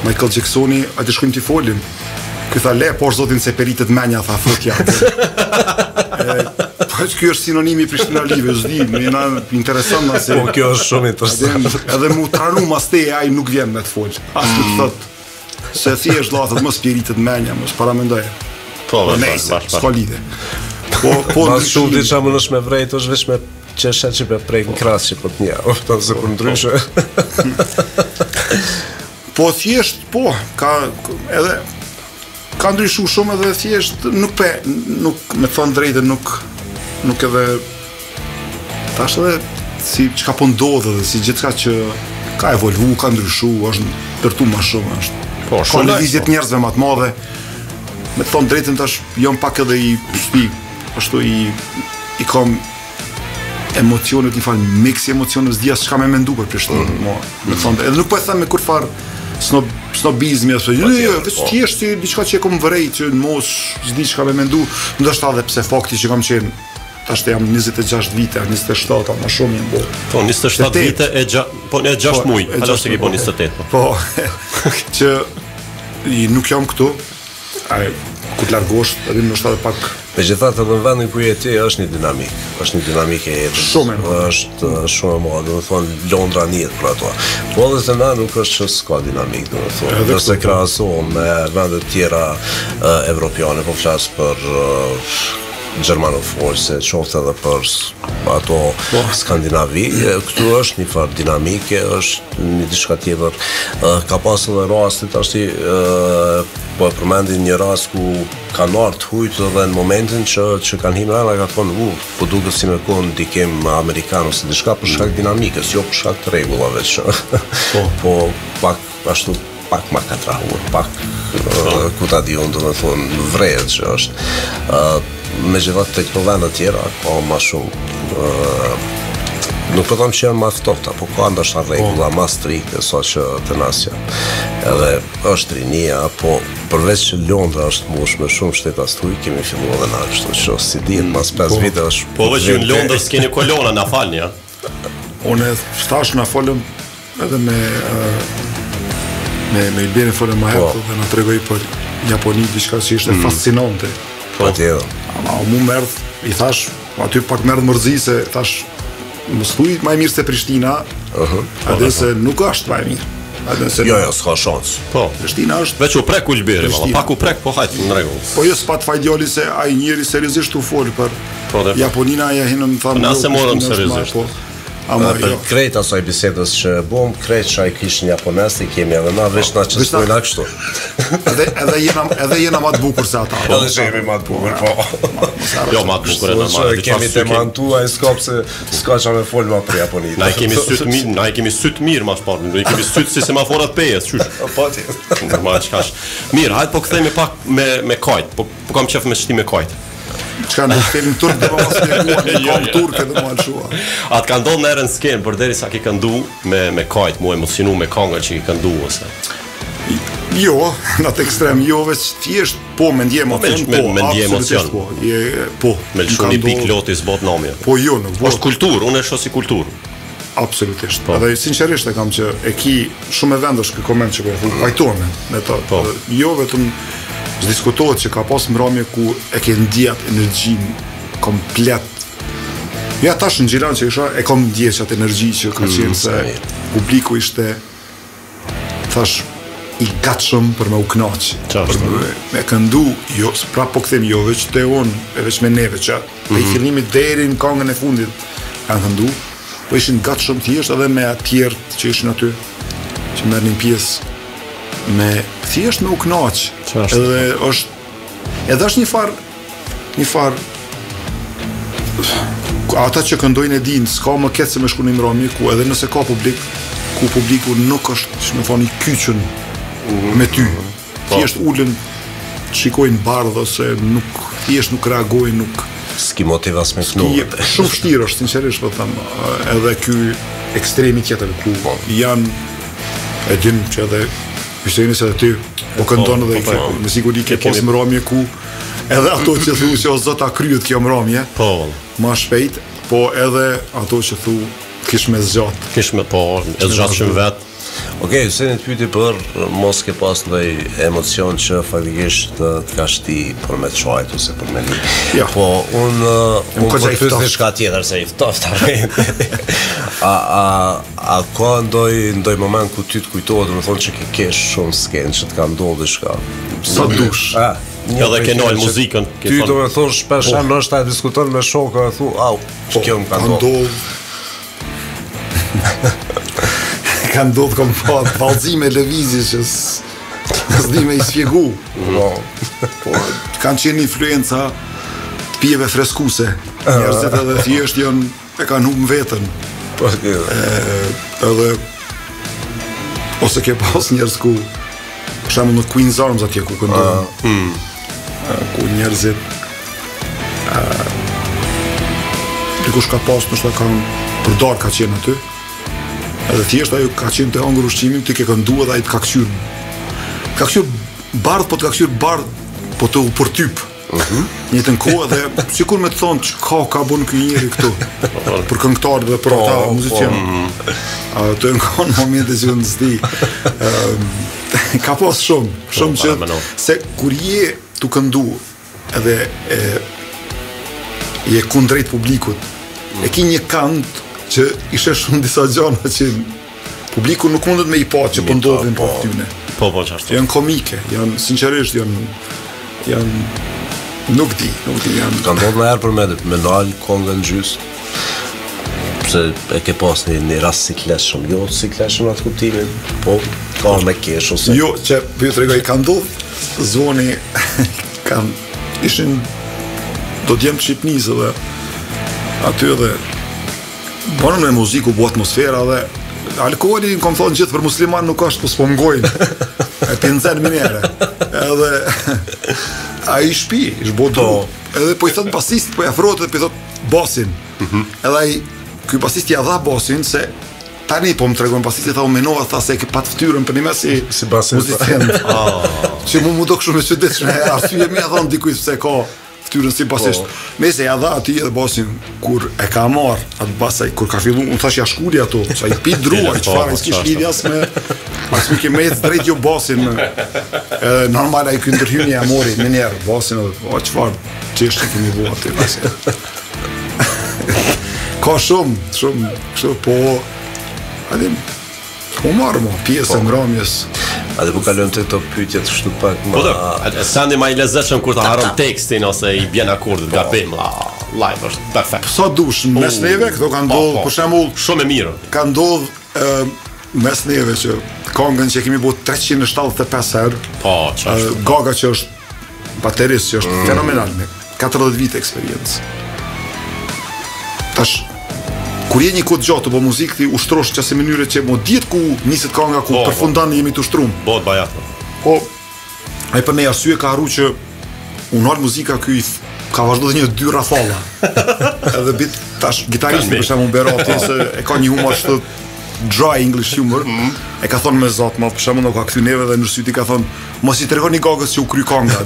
Michael Jacksoni, a të shkojmë t'i folim. Ky tha le, por zotin se peritet menja, tha fotja. Po kjo është sinonimi Prishtinalive, zdi, më jena interesant nëse... Po kjo është shumë interesant. Edhe mu tranu mas te, aj nuk vjen me të folë. As nuk thot, se thjesht latët më spiritet menja, më s'paramendoj. Po, s'ka lidhe. Mas shumë ti qa më nësh me vrejt, është vesh me që shet që për prejk në krasë që për të një, oftan se për ndryshe. Po thjesht, po, ka ndryshu shumë edhe thjesht, nuk me thonë drejtë, nuk edhe, tash edhe, si që ka po ndodhe dhe si gjithka që ka evolvu, ka ndryshu, është tërtu ma shumë, është. Ka lëvizjet njerëzve ma të madhe, me thonë drejtën tash, jam pak edhe ashtu I kam emocionet, I falë miksi emocionet, s'dia s'ka me mendu për Prishtinë, me thonë, edhe nuk po e thëmë me kur farë snobizmi, veç t'jesht si diçka që e kom vërej, që në mos s'di çka me mendu, ndoshta edhe pse fakti që kam qenë, tash të jam 26 vite, 27, ma shumë jenë bo. Po, 27 vite e 6 muj, alo se ki po 28. Po, që nuk jam këtu, ku të largosh, edhe ndoshta edhe pak... Me gjithat edhe në vendin ku jeti është një dinamik e jetës. Është shumë e madhe, do të thonë Londra njët për ato. Po edhe të na nuk është që s'ka dinamik, do të thonë. Nëse krahasohem me vendet tjera evropiane, po flas për Gjermanofor, se qoftë edhe për ato Skandinavi, këtu është një farë dinamike, është një diçka tjetër. Ka pas edhe rastit, ashti po e përmendin një rast ku kanë ardhur hujtë dhe në momentin që kanë hyrë rana ka thonë po duket si me kohën ndikim amerikan ose diçka për shkak dinamikës, jo për shkak të rregullave që po pak ashtu pak ma ka trahuar, pak ku ta di unë do të thonë vrejet që është. Megjithatë tek vende të tjera ka më shumë nuk po them që janë ma ftofta, po ka ndoshta rregulla ma strikte sa që të nasja. Edhe është rinia, po përveç që Londra është mbush me shumë shtetas tuj, kemi filluar edhe na kështu që si dihet mas 5 vite është. Po veç në Londër s'keni kolona, na falni, ja. Unë thash na folëm edhe me Ilberin folëm më herët dhe na tregoi për Japoni diçka që ishte fascinante. Patjetër. Ama mu merdh, I thash, aty pak merdh mërzi se thash mos thuj më mirë se Prishtina, edhe se nuk është më mirë. Jo, s'ka shans. Po, Prishtina është. Veç u prek Ulberi, valla, pak u prek, po hajt në rregull. Po jo s'pat fajdjoli se ai njeri seriozisht u fol për Japonina ja hinën thamë. Na se morëm seriozisht. Për krejt asaj bisedës që bom, krejt që ai kishin japonez, i kemi edhe na veç na çestojna kështu. Edhe jena më të bukur se ata. Edhe që jemi më të bukur, po. Jo, më të bukur normal. Kemi demantuar ai skop se s'ka çfarë fol më për Japoninë. Na kemi syt mirë më pas. Ne kemi syt si semaforat pejes, çysh. Po ti. Normal çkash. Mirë, hajt po kthehemi pak me kajt. Po kam qef me shtim me kajt. Çka në film turk do mos me kom turke do mal shua. Atë ka ndodhur në erën sken përderisa ke këndu me kajt, mu emocionu me këngën që i këndu ose. Jo, në atë ekstrem jo, veç thjesht po me ndje emocion, me ndje emocion. Po. Me lëshuni pik loti s'bot namje. Po jo, nuk po. Është kulturë, unë e shoh si kulturë. Absolutisht. Edhe sinqerisht e kam që e ki shumë e vendosh kë koment që po pajtohen me to. Jo vetëm diskutohet që ka pas mbrëmje ku e ke ndjet energjinë komplet. Ja tash në Gjilan që isha e kam ndjet atë energji që ka qenë se publiku ishte thash i gatshëm për me u kënaq. Për me këndu, jo, prapë po kthejmë jo veç te unë, e veç me neve që i fillimit deri në këngën e fundit kanë këndu, po ishin gatshëm thjesht edhe me atjerët që ishin aty, që merrnin pjesë me thjesht me u kënaq. Edhe është një far ata që këndojnë e dinë s'ka më ketë se me shku një mbrëmje ku edhe nëse ka publik ku publiku nuk është që në fani kyqën me ty thjesht ullën shikojnë bardhë ose thjesht nuk reagojnë nuk s'ki motivas me kënu shumë vështirë është sinqerisht po them edhe ky ekstremi tjetër ku janë e din që edhe Hyseni se ty po këndon edhe me siguri ke pas mbrëmje ku edhe ato që thu që o zota kryet kjo mbrëmje ma shpejt, po edhe ato që thu kish me zgjat. Kish me e zgjat shumë vet. Okej, Hyseni të pyeti për mos ke pas ndonjë emocion që faktikisht të ka shti për me çajt ose për me li. Ja. Po unë po pyet diçka tjetër se i ftoft. A ka ndoj moment ku ty të kujtohet, domethënë që ke shumë skenë që të ka ndodhur diçka. Sa dush. Edhe ke nol muzikën. Ty domethënë shpesh ndoshta diskuton me shokë e thu, "Au, kjo më ka ndodhur." Ka ndodhur kom vallëzime lëvizje që s'di me i sfjegu. Po kanë qenë influenca të pijeve freskuse. Njerëzit edhe thjesht janë e kanë humbur veten. Edhe ose ke pas njerëz ku për shembull në Queen's Arms atje ku këndon ku njerëzit dikush ka pas nështë kanë përdar ka qenë aty edhe thjesht ajo ka qenë të hangër ushqimin ti ke këndu edhe ajo të ka këshyr bardh po të ka këshyr bardh po të u përtyp njëtën kohë dhe sikur me të thonë që ka bën ky njeri këtu për këngëtarët dhe për ata muzician të në momente që në zdi ka pas shumë që se kur je të këndu edhe je kundrejt publikut e ki një kënd që ishe shumë disa gjana që publiku nuk mundet me i pa që pëndodhin për tyne janë komike, janë sinqerisht janë nuk di janë ka ndodhur më herë për me nal kongën gjys se e ke pas një rast sikleshëm jo sikleshëm atë kuptimin po ka me kesh ose jo që për ju të regoj ka ndodhur zoni ishin do t'jem të Shqipnisë dhe aty edhe banën me muziku bu atmosfera dhe alkoholi në kom thonë gjithë për musliman nuk është për s'pomgojnë e pinzen minere edhe a i shpi ish bo dru edhe po i thot basist po i afrohet edhe po i thot basin edhe ky basist i dha basin se tani po më tregon basist i tha u menova tha se e ke pat ftyrën për një me si muzicien që mu do këshu me qëdeshme arsye mi a thonë dikujt se ka ftyrën si basisht mese ja dha ati edhe basin kur e ka marr atë basaj kur ka fillu unë thash ja shkulli ato që a i pi drua që farë i s'kish lidhja as mi ke me drejt jo basin normal a i kënë ndërhyrni e mori me njerë basin edhe o qëfar që ishte kemi bo aty ka shumë po adim po marrë mo pjesë e ngromjes a dhe po kalojmë të këto pyetjet kështu pak ma... Po dhe, sandi ma i lezetshëm kur të haron tekstin ose i bjen akordit gabim live është perfekt. Sa dush, mes neve, këto kanë ndodhur, për shembull, shumë e mirë. Ka ndodhur mes neve që këngën që kemi bërë 375 herë. Po, çfarë? Gaga që është baterist, që është fenomenal, me 40 vite eksperiencë. Tash kur je një kohë gjatë po muzikë ti ushtrosh çështë mënyre që mo diet ku niset kënga ku përfundon jemi të ushtrum. Po, bajat. Po ai për ne arsye ka harru që unor muzika ky ka vazhduar një 2 rafalla. Edhe bit tash gitaristi për shembull Berati se e ka një humor ashtu dry English humor. E ka thonë me zot, më për shembull ka kthy neve dhe në syti ka thonë mos i tregoni gagës që u kry kënga.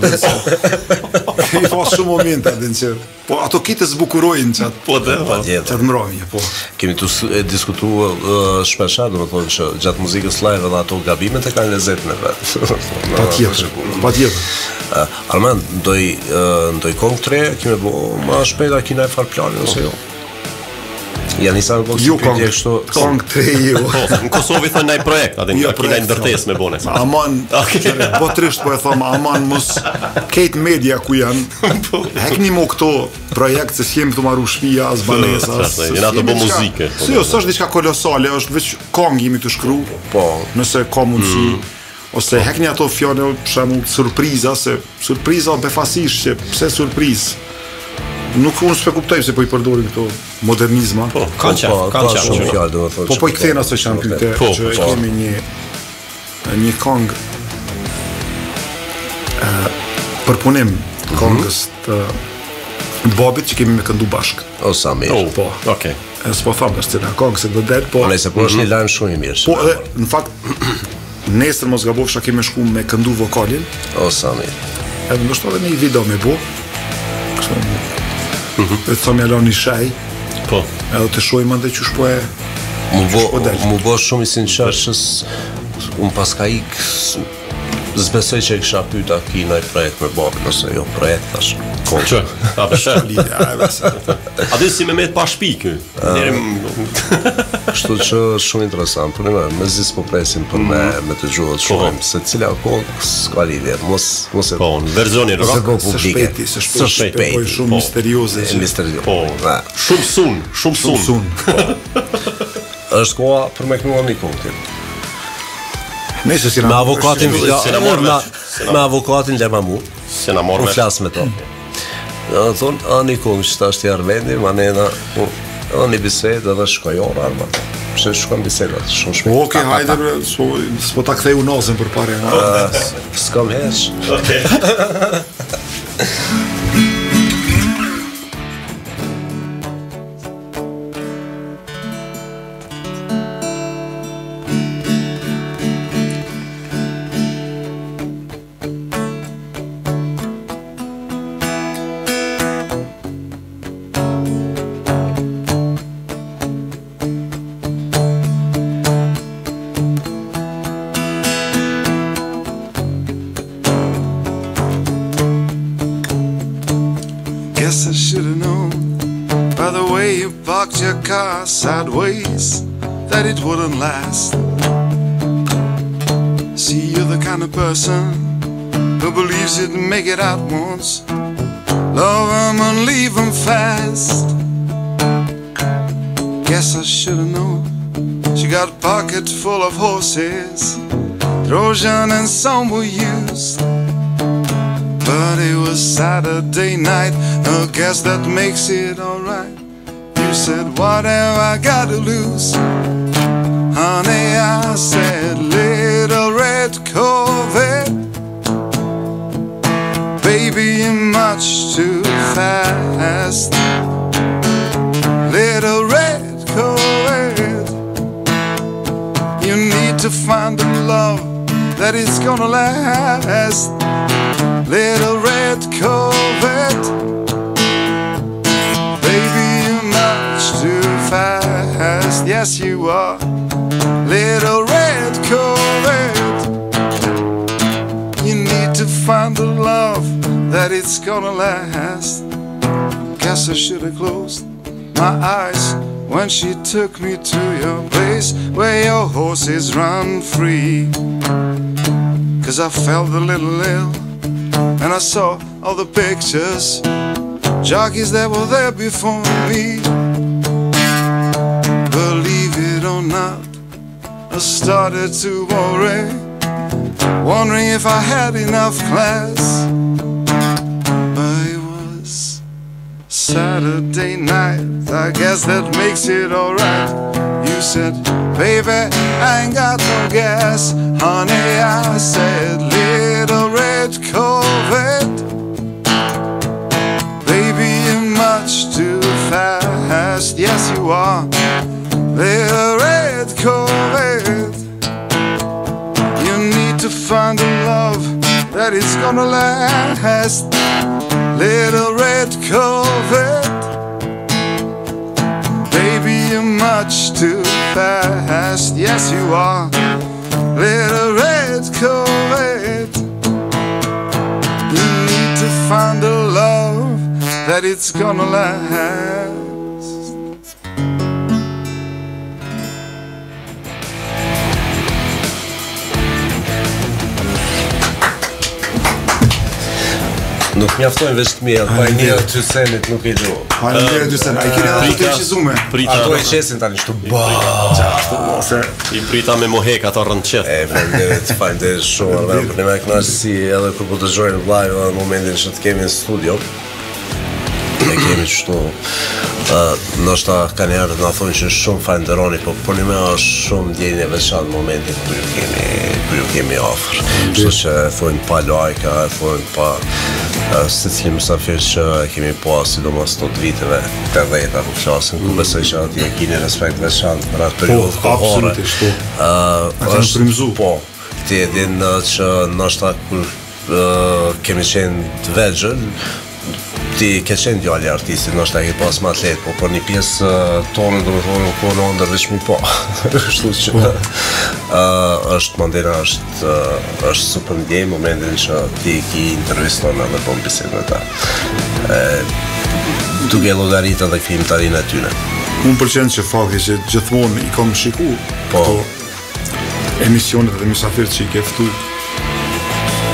I pas shumë momente që po ato kitë zbukurojnë çat. Po dhe çat mbrojnë, po. Kemi të diskutuar shpesh, domethënë që gjatë muzikës live edhe ato gabimet e kanë lezetën e vet. Patjetër. Armand, ndoj këngë 3 kemi bë më shpejt kina e fal planin ose jo? Ja nisa me ju këngë 3 ju. Në Kosovë thonë ndaj projekt, atë kina ndërtesë me bone. Aman, botrisht po e them, aman mos Kate Media ku janë. Hekni mo këto projekt se s'jem të marru shtëpia as banesa. Jena të bë muzikë. Jo, s'është diçka kolosale, është veç këngë jemi të shkru. Po, nëse ka mundësi. Ose hekni ato fjale, për shembull, surpriza, se surpriza befasisht që pse surprizë. Nuk unë s'pe kuptoj se po i përdorim këto modernizma. Po, kanë qef shumë fjalë domethënë. Po i kthejnë ato që janë pyetje, që kemi një këngë përpunim këngës të Bobit që kemi me këndu bashkë. O sa mirë. Po. Okej. S'po them se na këngë se do det, po. Nëse po është një lajm shumë i mirë. Po, në fakt nesër mos gabofsha kemi shku me këndu vokalin. O sa mirë. Edhe ndoshta edhe një video me bu. Kështu. E thom ja lani shaj. Po. Edhe të shojmë ndaj çush po e mu bo shumë i sinqert që un paska ik zbesoj që e kisha pyeta kina i projekt me babën ose jo projekt tash. Që? A përshë? A dhe si me me të pa shpi kë? Kështu që shumë interesant, për në me zis po presim për me të gjuhët shumë, se cila kohë s'ka lidhje, mos e... Po, në verzioni rock, së shpejti, po shumë misterioze. Po, shumë sun. Është koha për me kënuar një kohë. Nëse si me avokatin me avokatin le mamu se na morë me flas me to. Thonë, ani kohë që ta është i Arvendi, ma nena, ani bisedë edhe shkoj ora, arma. Pse shkon bisedat, shumë shpejt. Oke, hajde bre, s'po ta kthej unazën për pare. S'kam heq. Guess I should've known by the way you parked your car sideways that it wouldn't last. See, you're the kind of person who believes you'd make it out once, love them and leave them fast. Guess I should've known she got a pocket full of horses, Trojan and some were used. But it was Saturday night, I guess that makes it alright. You said, what have I got to lose? Honey, I said, little red Corvette. Baby, you're much too fast. Little red Corvette. You need to find the love that is gonna last. Little red Corvette. Baby, you're much too fast. Yes, you are. Little red Corvette. You need to find the love that it's gonna last. Guess I should've closed my eyes when she took me to your place where your horses run free. 'Cause I felt a little ill and I saw all the pictures jockeys that were there before me. Believe it or not, I started to worry, wondering if I had enough class. But it was Saturday night, I guess that makes it alright. You said, baby, I ain't got no gas. Honey, I said, little red Corvette. Baby, you're much too fast. Yes, you are. Little red Corvette. You need to find a love that is gonna last. Little red Corvette. Baby, you're much too fast. Yes, you are. Little red Corvette. You need to find a love that it's gonna last. Nuk mjaftojnë veç të mirë, pa e një të senit nuk i do. Pa e një të senit, a i kene ato të qizume? Ato e qesin tani shtu. I prita me mohek ato rënd qef. Fajnderit shumë, për një me knasësi edhe kur po të gjojnë live në momentin që të kemi në studio. Ne kemi qështu, nështë ka njerët nga thonë që shumë fajnderoni, po për një me është shumë djenje veçanë në momentin kër ju kemi ofër. Kështu që thonë pa lajka, thonë pa se cili mësafir që kemi po, sidomos të viteve të dhejta ku flasin, ku besoj që ati e kini respekt veçanë për atë periudhë kohore. A kanë shprimzu? Po, ti e din që nështë kur kemi qenë të vegjël, ti ke qenë djalli artistit, nështë e ke pas ma atlet, po për një pjesë tonë, do me thonë, në kohë në ndër vishmi po. Kështu që është mandena, është super ndjej momentin që ti ki interviston edhe po në bisedë me ta. Duke llogarit edhe krijimtarinë e tyne. Unë pëlqen që fakti që gjithmonë i kam shiku këto emisionet dhe mysafirët që i ke ftu,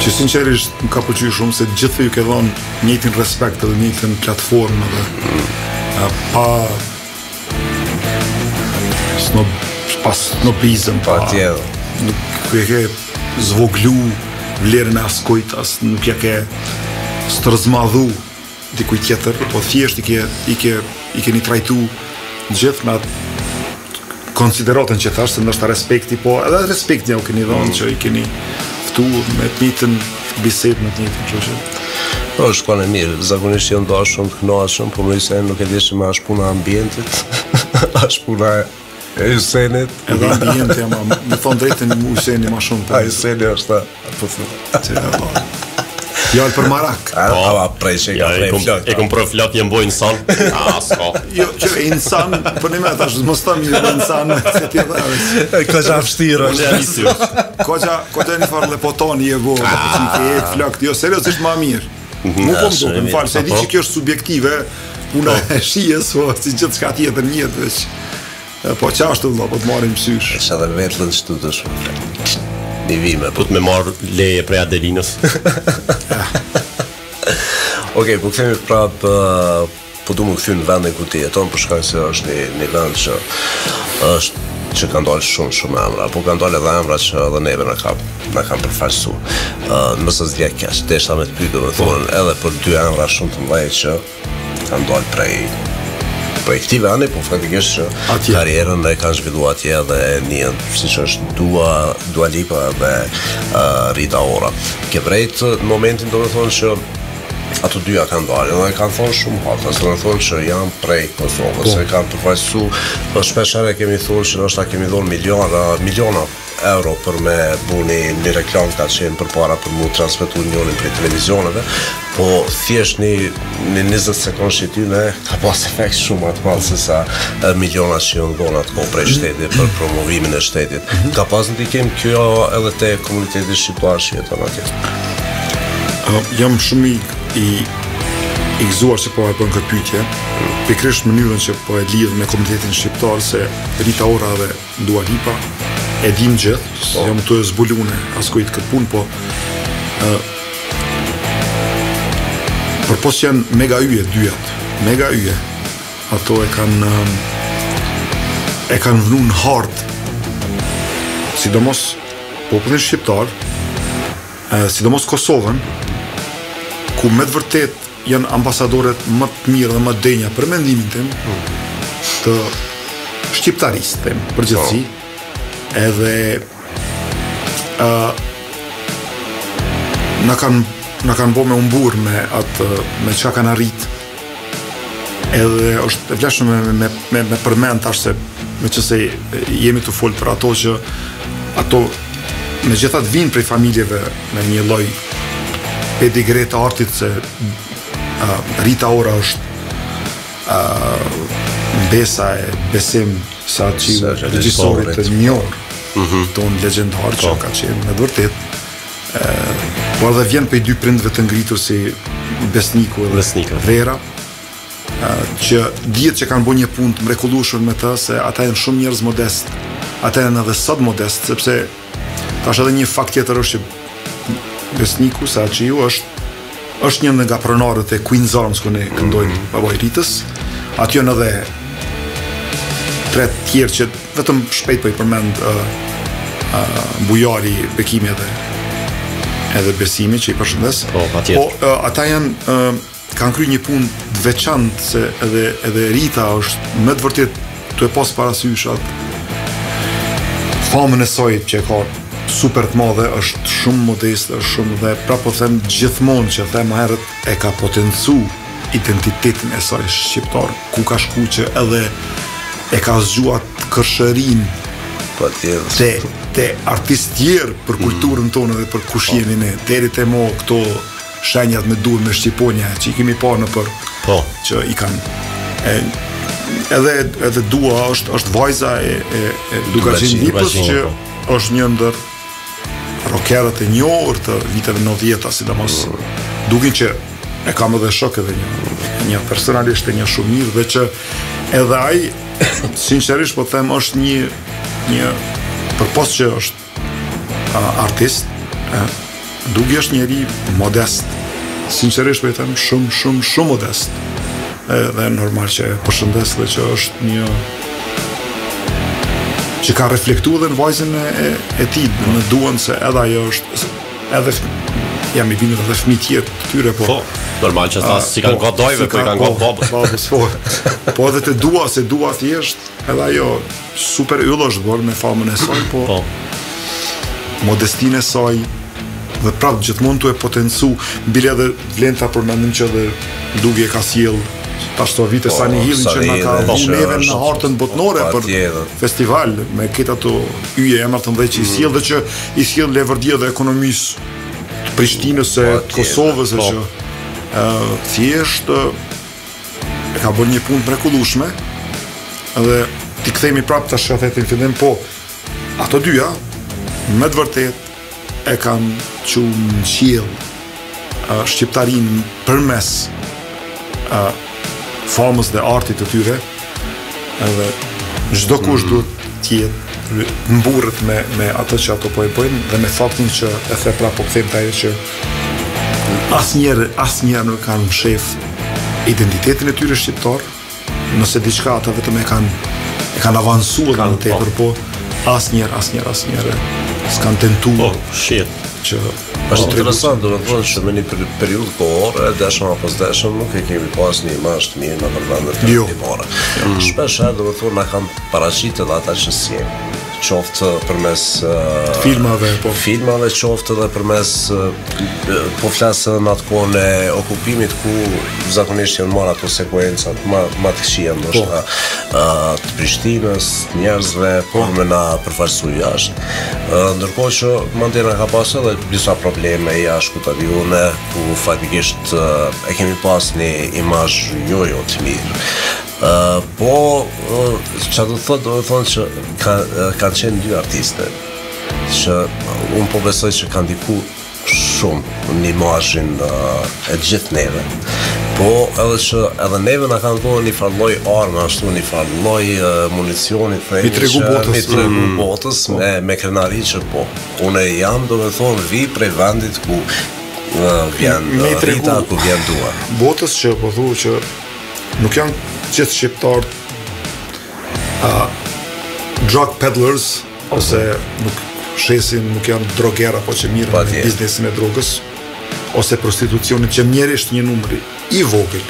që sinqerisht më ka pëlqyer shumë se gjithë ju ke dhënë njëjtin respekt edhe njëjtin platformë edhe pa snobizëm, pa tjetër. Nuk e ke zvoglu vlerën e askujt, as nuk e ke stërzmadhu dikuj tjetër, po thjesht i keni trajtu gjithë në atë konsideratën që thash, se ndoshta respekti, po edhe respekti u keni dhënë që i keni ftu me të njëjtën bisedë, me të njëjtën çoshë. Po, shkon e mirë, zakonisht jam ndoshta shumë të kënaqshëm, po më se nuk e di se më është puna e ambientit, është puna e Hysenit. Edhe ambienti ama, më thon drejtën Hyseni më shumë. Ai Hyseni është po thonë. Jallë për marak. Prej që ka prej flok. E kom për flok jem boj insan. S'ka. Jo, që insan, për një me tash, mos të mirë insan, se tjetë dhe. Koqa vështirë është. Koqa një farë lepotoni e go, që i ke flok, jo, seriosisht ma mirë. Mu po më duke, më falë, se di që kjo është subjektive, puna e shijes, po, si gjithë shka tjetër njëtë, veç. Po, qa është të vëlla, po të marim sysh. Që dhe vetëllën që të shumë. Vime, po të me marrë leje prej Adelinës. Okej, po këthemi prapë, po du më këthy në vendin ku ti jeton, për shkak se është një vend që ka ndalë shumë emra, po ka ndalë edhe emra që edhe neve në kam përfaqësu. Nëse s'dje keq, deshta me të pyet, do të thonë, edhe për dy emra shumë të mëdha që ka ndalë prej këti veni, po faktikisht që karierën e kanë zhvilluar atje dhe njën, siç është Dua Lipa dhe Rita Ora. Ke vrejt në momentin do të thonë që ato dyja kanë dalë, dhe kanë thonë shumë hata, se në thonë që janë prej Kosovës, se kanë përfaqësu, shpeshere kemi thonë që nështë ta kemi dhonë miliona euro për me bu një reklam ka qenë për para për mu transmetu njënin për televizioneve, po thjesht një 20 sekund që ty ne ka pas efekt shumë atë malë se sa miliona që jënë dhonë atë ko prej shtetit për promovimin e shtetit. Ka pas në t'i kemë kjo edhe te komunitetit shqiptar që jeton atje? Jam shumë i gëzuar që po e bën këtë pyetje, pikërisht mënyrën që po e lidh me komunitetin shqiptar, se Rita Ora dhe Dua Lipa e dim gjithë, jam të zbulune askujt këtë punë, po për pos janë mega yje, dyjat, mega yje, ato e kanë vënu në hartë, sidomos popullin shqiptar, sidomos Kosovën, ku me të vërtet janë ambasadoret më të mirë dhe më të denja për mendimin tim të shqiptarisë, them, përgjithësi, edhe na kanë bo me umbur me çka kanë arrit, edhe është e vlefshme me përmend tash se meqense jemi të folë për ato që ato megjithatë vinë prej familjeve me një lloj pedigre të artit, se Rita Ora është Besa e Besim Saqiu, regjisorit të njohur, ton legjendar që ka qenë me vërtet, por dhe vjen për dy prindve të ngritur si Besniku dhe Vera, që dihet që kanë bërë një punë të mrekullueshme me të, se ata janë shumë njerëz modest, ata janë edhe sot modest, sepse tash edhe një fakt tjetër është që Besniku Saqiu është një nga pronarët e Queen's Arms ku ne këndojnë babaj Ritës, aty janë edhe tre tjerë që vetëm shpejt po I përmend Bujari, Bekimi edhe Besimi që I përshëndes. Po ata kanë kryer një punë të veçantë, se edhe Rita është me të vërtet të e pas parasysh atë famën e saj që ka super të madhe, është shumë modeste, është shumë, dhe prapë po them gjithmonë që them herët e ka potencu identitetin e saj shqiptar, ku ka shku që edhe e ka zgjuar kërshërin te artistë tjerë për kulturën tonë dhe për kush jemi ne, deri te mo këto shenjat me dur me Shqiponja që I kemi parë nëpër, që I kanë edhe Dua është vajza e Lukaçin Lipës, që është një ndër rockerët e njohur të viteve 90-ta, sidomos dukin që e kam edhe shok edhe një personalisht e një shumë mirë, dhe që edhe ai sinqerisht po them është një përpos që është artist, duke është njeri modest, sinqerisht po I them shumë modest, dhe normal që përshëndes dhe që është një që ka reflektu edhe në vajzën e tij, në Duan, se edhe ajo është edhe jam I bindur edhe fëmijë tjerë të tyre, po normal që ata si kanë got dojve, po I kanë got babës. Po edhe të Dua, se Dua thjesht edhe ajo super yll është bërë me famën e saj, po modestinë e saj, dhe prapë gjithmonë të e potencu, bile edhe vlen ta përmendim që edhe duke e ka sjell tash to vite Sani Hillin që na ka dhënë neve në hartën botnore për festival, me këtë ato yje emra të mëdha që I sjell, dhe që I sjell levërdia dhe ekonomisë të Prishtinës e të Kosovës, që thjesht e ka bërë një punë mrekullueshme, dhe ti kthehemi prapë tash në fillim, po ato dyja me të vërtet e kanë çuar në qiell shqiptarinë përmes famës dhe artit të tyre, edhe çdo kush duhet të jetë mburret me ato që ato po e bëjnë, dhe me faktin që e the prapë po them taj që asnjëherë nuk kanë shef identitetin e tyre shqiptar, nëse diçka ata vetëm e kanë avancuar më tepër, po asnjëherë s'kan tentuar që është interesant, do të thonë që me një periudhë kohore, dashëm apo s'dashëm, nuk e kemi pas një imazh të mirë në vendet perëndimore. Shpesh do të thonë na kanë paraqitur ata që sjellin, qoftë përmes filmave, qoftë edhe përmes po flasë në atë kohën e okupimit, ku zakonisht janë marrë ato sekuencat më të këqija ndoshta të Prishtinës, njerëzve, por me na përfaqësu jashtë. Ndërkohë që mandej na ka pasur edhe disa probleme jashtë kutariune, ku fatikisht e kemi pas një imazh jo të mirë. Po, që do të thonë që kanë qenë dy artiste, që unë po besoj që kanë diku shumë në imazhin e gjithë neve. Po, edhe që edhe neve na kanë dhënë një farë lloj armë, ashtu një farë lloj municioni, mi tregu botës me krenari që po. Unë jam, do të thonë, vi prej vendit ku vjen rita ku vjen dua. Botës që po thu që nuk janë gjithë shqiptarët drug peddlers ose nuk shesin, nuk janë drogera po që mirë në biznesin e drogës ose prostitucionit që mjerisht një numëri i vogël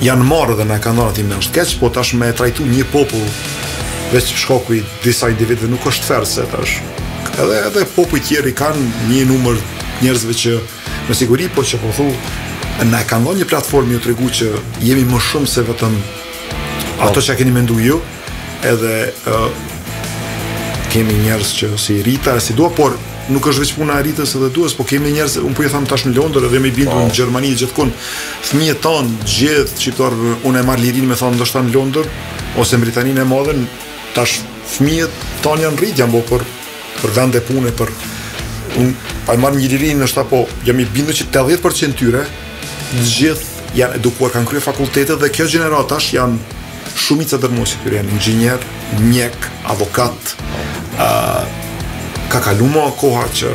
janë marrë dhe na e kanë dhënë aty në shtkeq, po tash me trajtu një popull veç shkaku i disa individëve nuk është fair se tash edhe popull tjerë kanë një numër njerëzve që në siguri po që po thu na e kanë dhënë një platformë ju tregu që jemi më shumë se vetëm ato që keni mendu ju edhe kemi njerëz që si Rita si dua, por nuk është veç puna e Ritës edhe duas, po kemi njerëz, unë po i tham tash në Londër edhe me bindur në Gjermani gjithkund fëmijët tanë gjithë shqiptar, unë e marr lirinë me thonë ndoshta në Londër ose në Britaninë e Madhe, tash fëmijët tanë janë rrit janë për vende pune për unë pa marr një lirinë ndoshta po jam i bindur që 80% tyre gjithë janë edukuar, kanë kryer fakultete dhe kjo gjenerat tash janë shumica dërmosi tyre janë inxhinier, mjek, avokat, ka kalu më koha që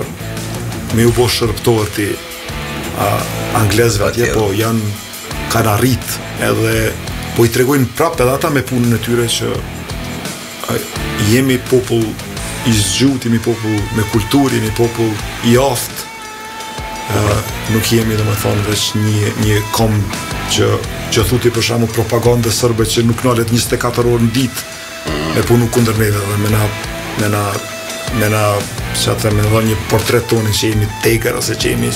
me u bo shërptohet i anglezve atje, po janë kanë arrit edhe po i tregojnë prapë edhe ata me punën e tyre që jemi popull i zgjut, jemi popull me kulturë, jemi popull i aftë, nuk jemi dhe me thonë veç një kom që thuti për shembull propagandë sërbe që nuk nalet 24 orë në ditë me punu kundër neve dhe me na që atë me dhe një portret tonin që jemi tegër ose që jemi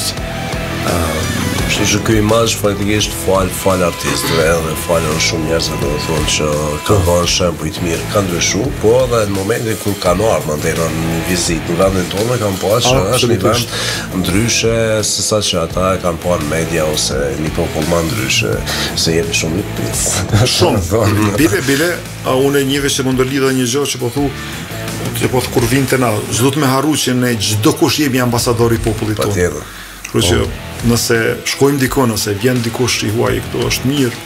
Kështu që ky imazh faktikisht fal artistëve edhe falën shumë njerëzve do të thonë që kanë dhënë shembuj të mirë, kanë ndryshuar, po edhe në momentin kur kanë ardhur ndërsa në vizitë në vendin tonë kanë pasur që është një vend ndryshe se sa që ata e kanë parë në media ose një popull më ndryshe se jemi shumë i pis. Shumë bile unë e njive që më ndërlidha një gjë që po thu kur vinte na, s'do të më harru që ne çdo kush jemi ambasador i popullit tonë. Patjetër. Kështu që nëse shkojmë dikon ose vjen dikush i huaj këtu është mirë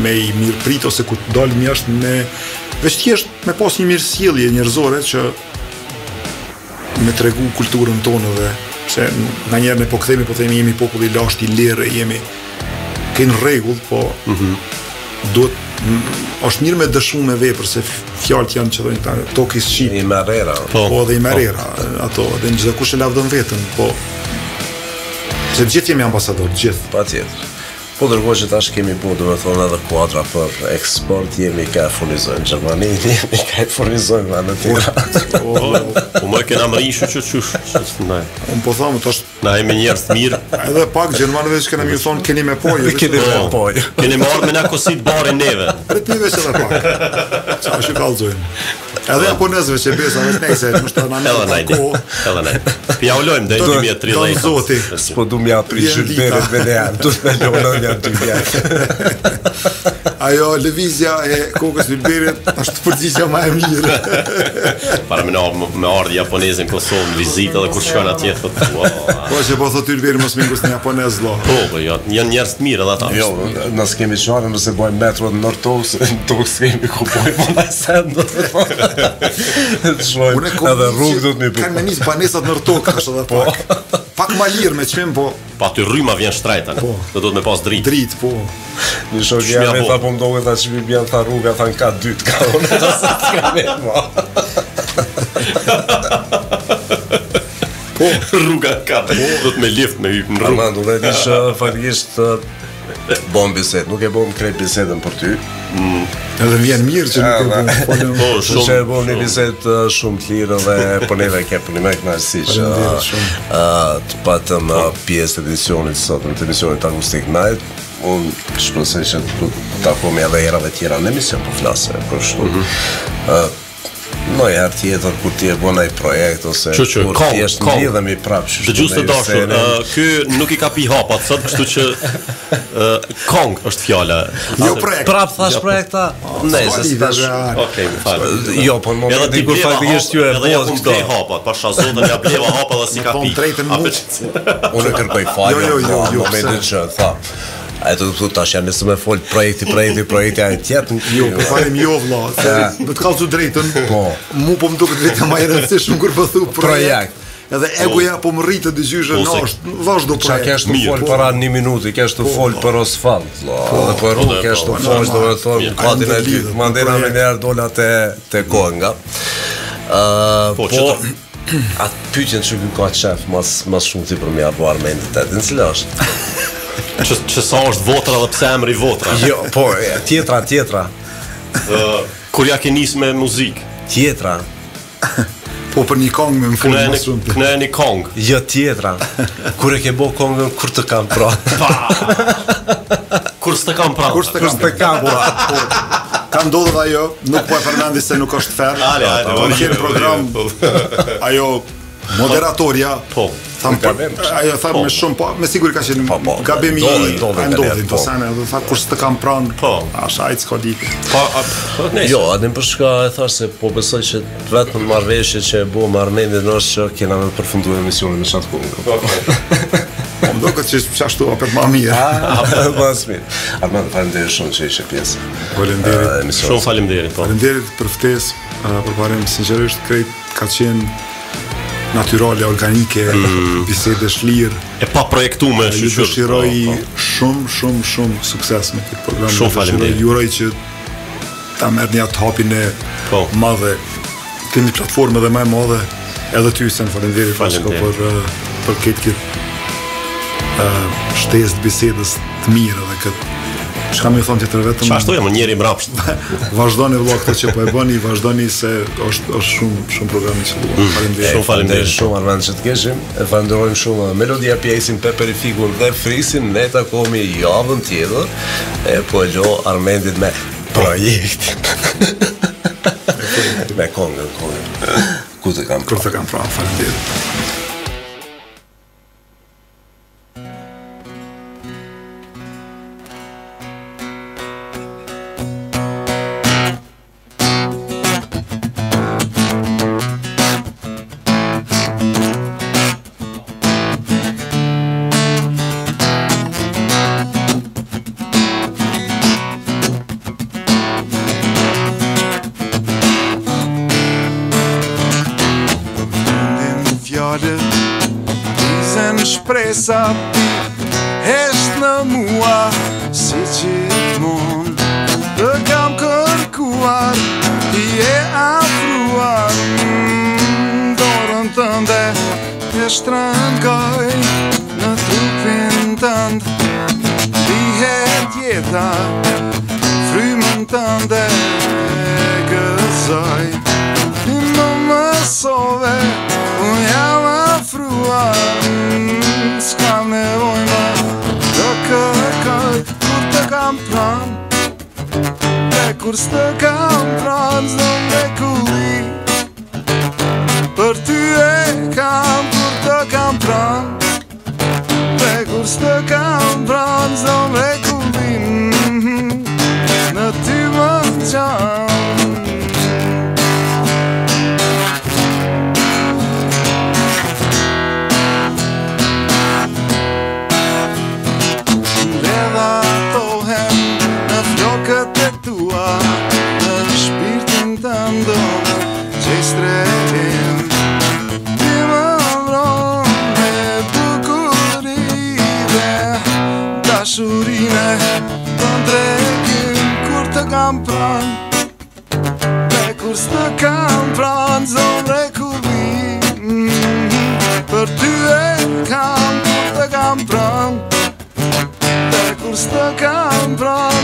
me i mirë prit ose ku të dalim jashtë me veç thjesht me pas një mirësjellje njerëzore që me tregu kulturën tonë dhe se nganjëherë ne po kthehemi po themi jemi popull i lashtë i lirë, jemi kënë rregull, po duhet është mirë me dëshmu me vepër se fjalët janë që thonë toki shqip i merrera. Po dhe i merrera ato dhe çdo kush e lavdon veten, po se gjithë jemi ambasador, gjithë. Patjetër. Po dërgoj që tash kemi bu, do të thonë edhe kuadra për eksport, jemi ka furnizojmë në Gjermani, jemi ka furnizojmë në tjera. Po më kena më rishu që unë po thamë, të është... Na jemi njerëz të mirë. Edhe pak, Gjermanëve që kena mi thonë, keni me pojë. Keni me pojë. Keni marrë me na kosit bare neve. Pret një veç edhe pak. Qa që kalzojnë. Edhe japonezve që besa, veç nejse, që është të nami edhe najdi. Pja ullojmë dhe 2030. S'po du mja pri Zhylberit me ne janë, du të me lëvëllon janë të vjetë. Ajo, lëvizja e kokës Zhylberit është përgjigja ma e mirë. Para me ardhë japonezin Kosovë në vizitë edhe kur shkojnë atje, thotë, po që po thotë Zhylberi mos mingus një japonez, lo. Po, janë njerëz të mirë edhe ata. Jo, nësë kemi qarë, nëse bojmë metro në Nërtokës, në Tokës kemi ku bojmë më në sendë. Shmojmë, edhe rrugë do të mi bu. Kanë me njësë banesat Nërtokë, është edhe pak. Pak ma lirë me qmim, po... Pa ty rryma vjen shtrajta, do të me pas dritë. Dritë, po. Një shokë jam e tha po mdoge ta që mi bjen tha rruga, tha në ka dytë, ka unë e se të ka me ma. Po, rruga ka, do të me lift me hypë në rrugë. Armando, dhe dishë faktikisht bom bisedë, nuk e bom krejt bisedën për ty. Edhe vjen mirë që nuk e bom. Shumë që e bom një bisedë shumë të lirë dhe për neve kemë për një me kënaqësi që të patëm pjesë të edicionit sot, në të emisionit Akustik Night. Unë shpresoj që të takohemi edhe herave tjera në emision për flasë për shtu. Në herë tjetër kur ti e bën ai projekt ose kur ti është lidhemi prapë. Dëgjues të dashur, ky nuk i ka pi hapat sot, kështu që Kong është fjala. Jo projekt. Prap thash projekta. Nëse thash. Okej, më fal. Jo, po në momentin kur faktikisht ju e bëhet këto hapat, pasha zotën ja bleva hapa dhe si ka pi. Unë kërkoj falje në momentin që tha. A e të të tash janë nëse me folë projekti a e tjetë. Jo, po falim jo vla, do të kalëzu drejtën, mu po më duket vetë ma e rëndësishëm kur po thu projekt. edhe egoja po më rritë dëgjyshe vazhdo prej. Qa kesh të folë para 1 minuti, kesh të folë për asfalt, dhe për rrugë kesh të folë, do me thonë, katin e ty, mandena me njerë dola të Konga. Po, atë pyqen që ka qef mas shumë ti për mja po Armendit e, në cilë është? Që sa është votra dhe pse emri votra? Jo, po, tjetra. Kur ja ke nis me muzikë? Tjetra. Po për një kongë me më full më shumë. Këne e një kongë? Jo, tjetra. Kur e ke bo kongën, kur të kam pra. Kur s'te kam pra. Kur s'te kam pra. Ka ndodhë dhe ajo, nuk po e përmendi se nuk është ferë. Po në kjenë program, ajo moderatorja, ajo tha me shumë, po me sigur ka qenë gabemi ndodhin të sene, dhe tha kur s'te kam pranë, asha ajtë s'ka dike. Jo, adin për shka e thash se po besoj që vetë në marveshje që e bo me Armendin është që kena me përfundu emisionin në qatë kongë. Më do këtë që qashtu apet ma mirë. Armand, falemderit shumë që ishe pjesë. Falemderit. Shumë falemderit. Falemderit për ftesë, për parim sinqerisht krejt ka qenë natyrale, organike, bisede shlirë. E pa projektume. Ju dëshiroj shumë sukses me këtë program. Shumë falemderit. Juroj që ta merë një atë hapin e madhe, kemi platforme dhe me madhe, edhe ty sen falemderit për këtë shtesë të bisedës të mirë dhe këtë që kam ju thonë tjetër vetëm që ashtu e më njeri mrapsht vazhdoni vëlla këtë që po e bëni vazhdoni se është shumë programi që Shumë falemderit shumë Armand që të keshim e falenderojmë shumë Melodia Pjesin, Peperifikun dhe Frisin ne takomi javën tjetër e po lo Armendit me projekt me kongën kur të kam pra falemderit Shpresa hesht në mua si gjithmon të kam kërkuar ti e afruar dorën tënde e shtrëngoj në trupin tënd lihet jeta frymën tënde e gëzoj ti më mësove unë jam afruar s'kam nevoj ma të kërkoj kur të kam pran dhe kur s'të kam pran s'do mrekulli për ty e kam kur të kam pran dhe kur s'të kam pran s'do mrekulli në ty më qan në shpirtin të ndonë që i strehim ti më vronë me bukurime dashurine të ndrekim kur të kam pran dhe kur s'të kam pran zdo mrekulli për ty e kam kur të kam pran dhe kur s'të kam pran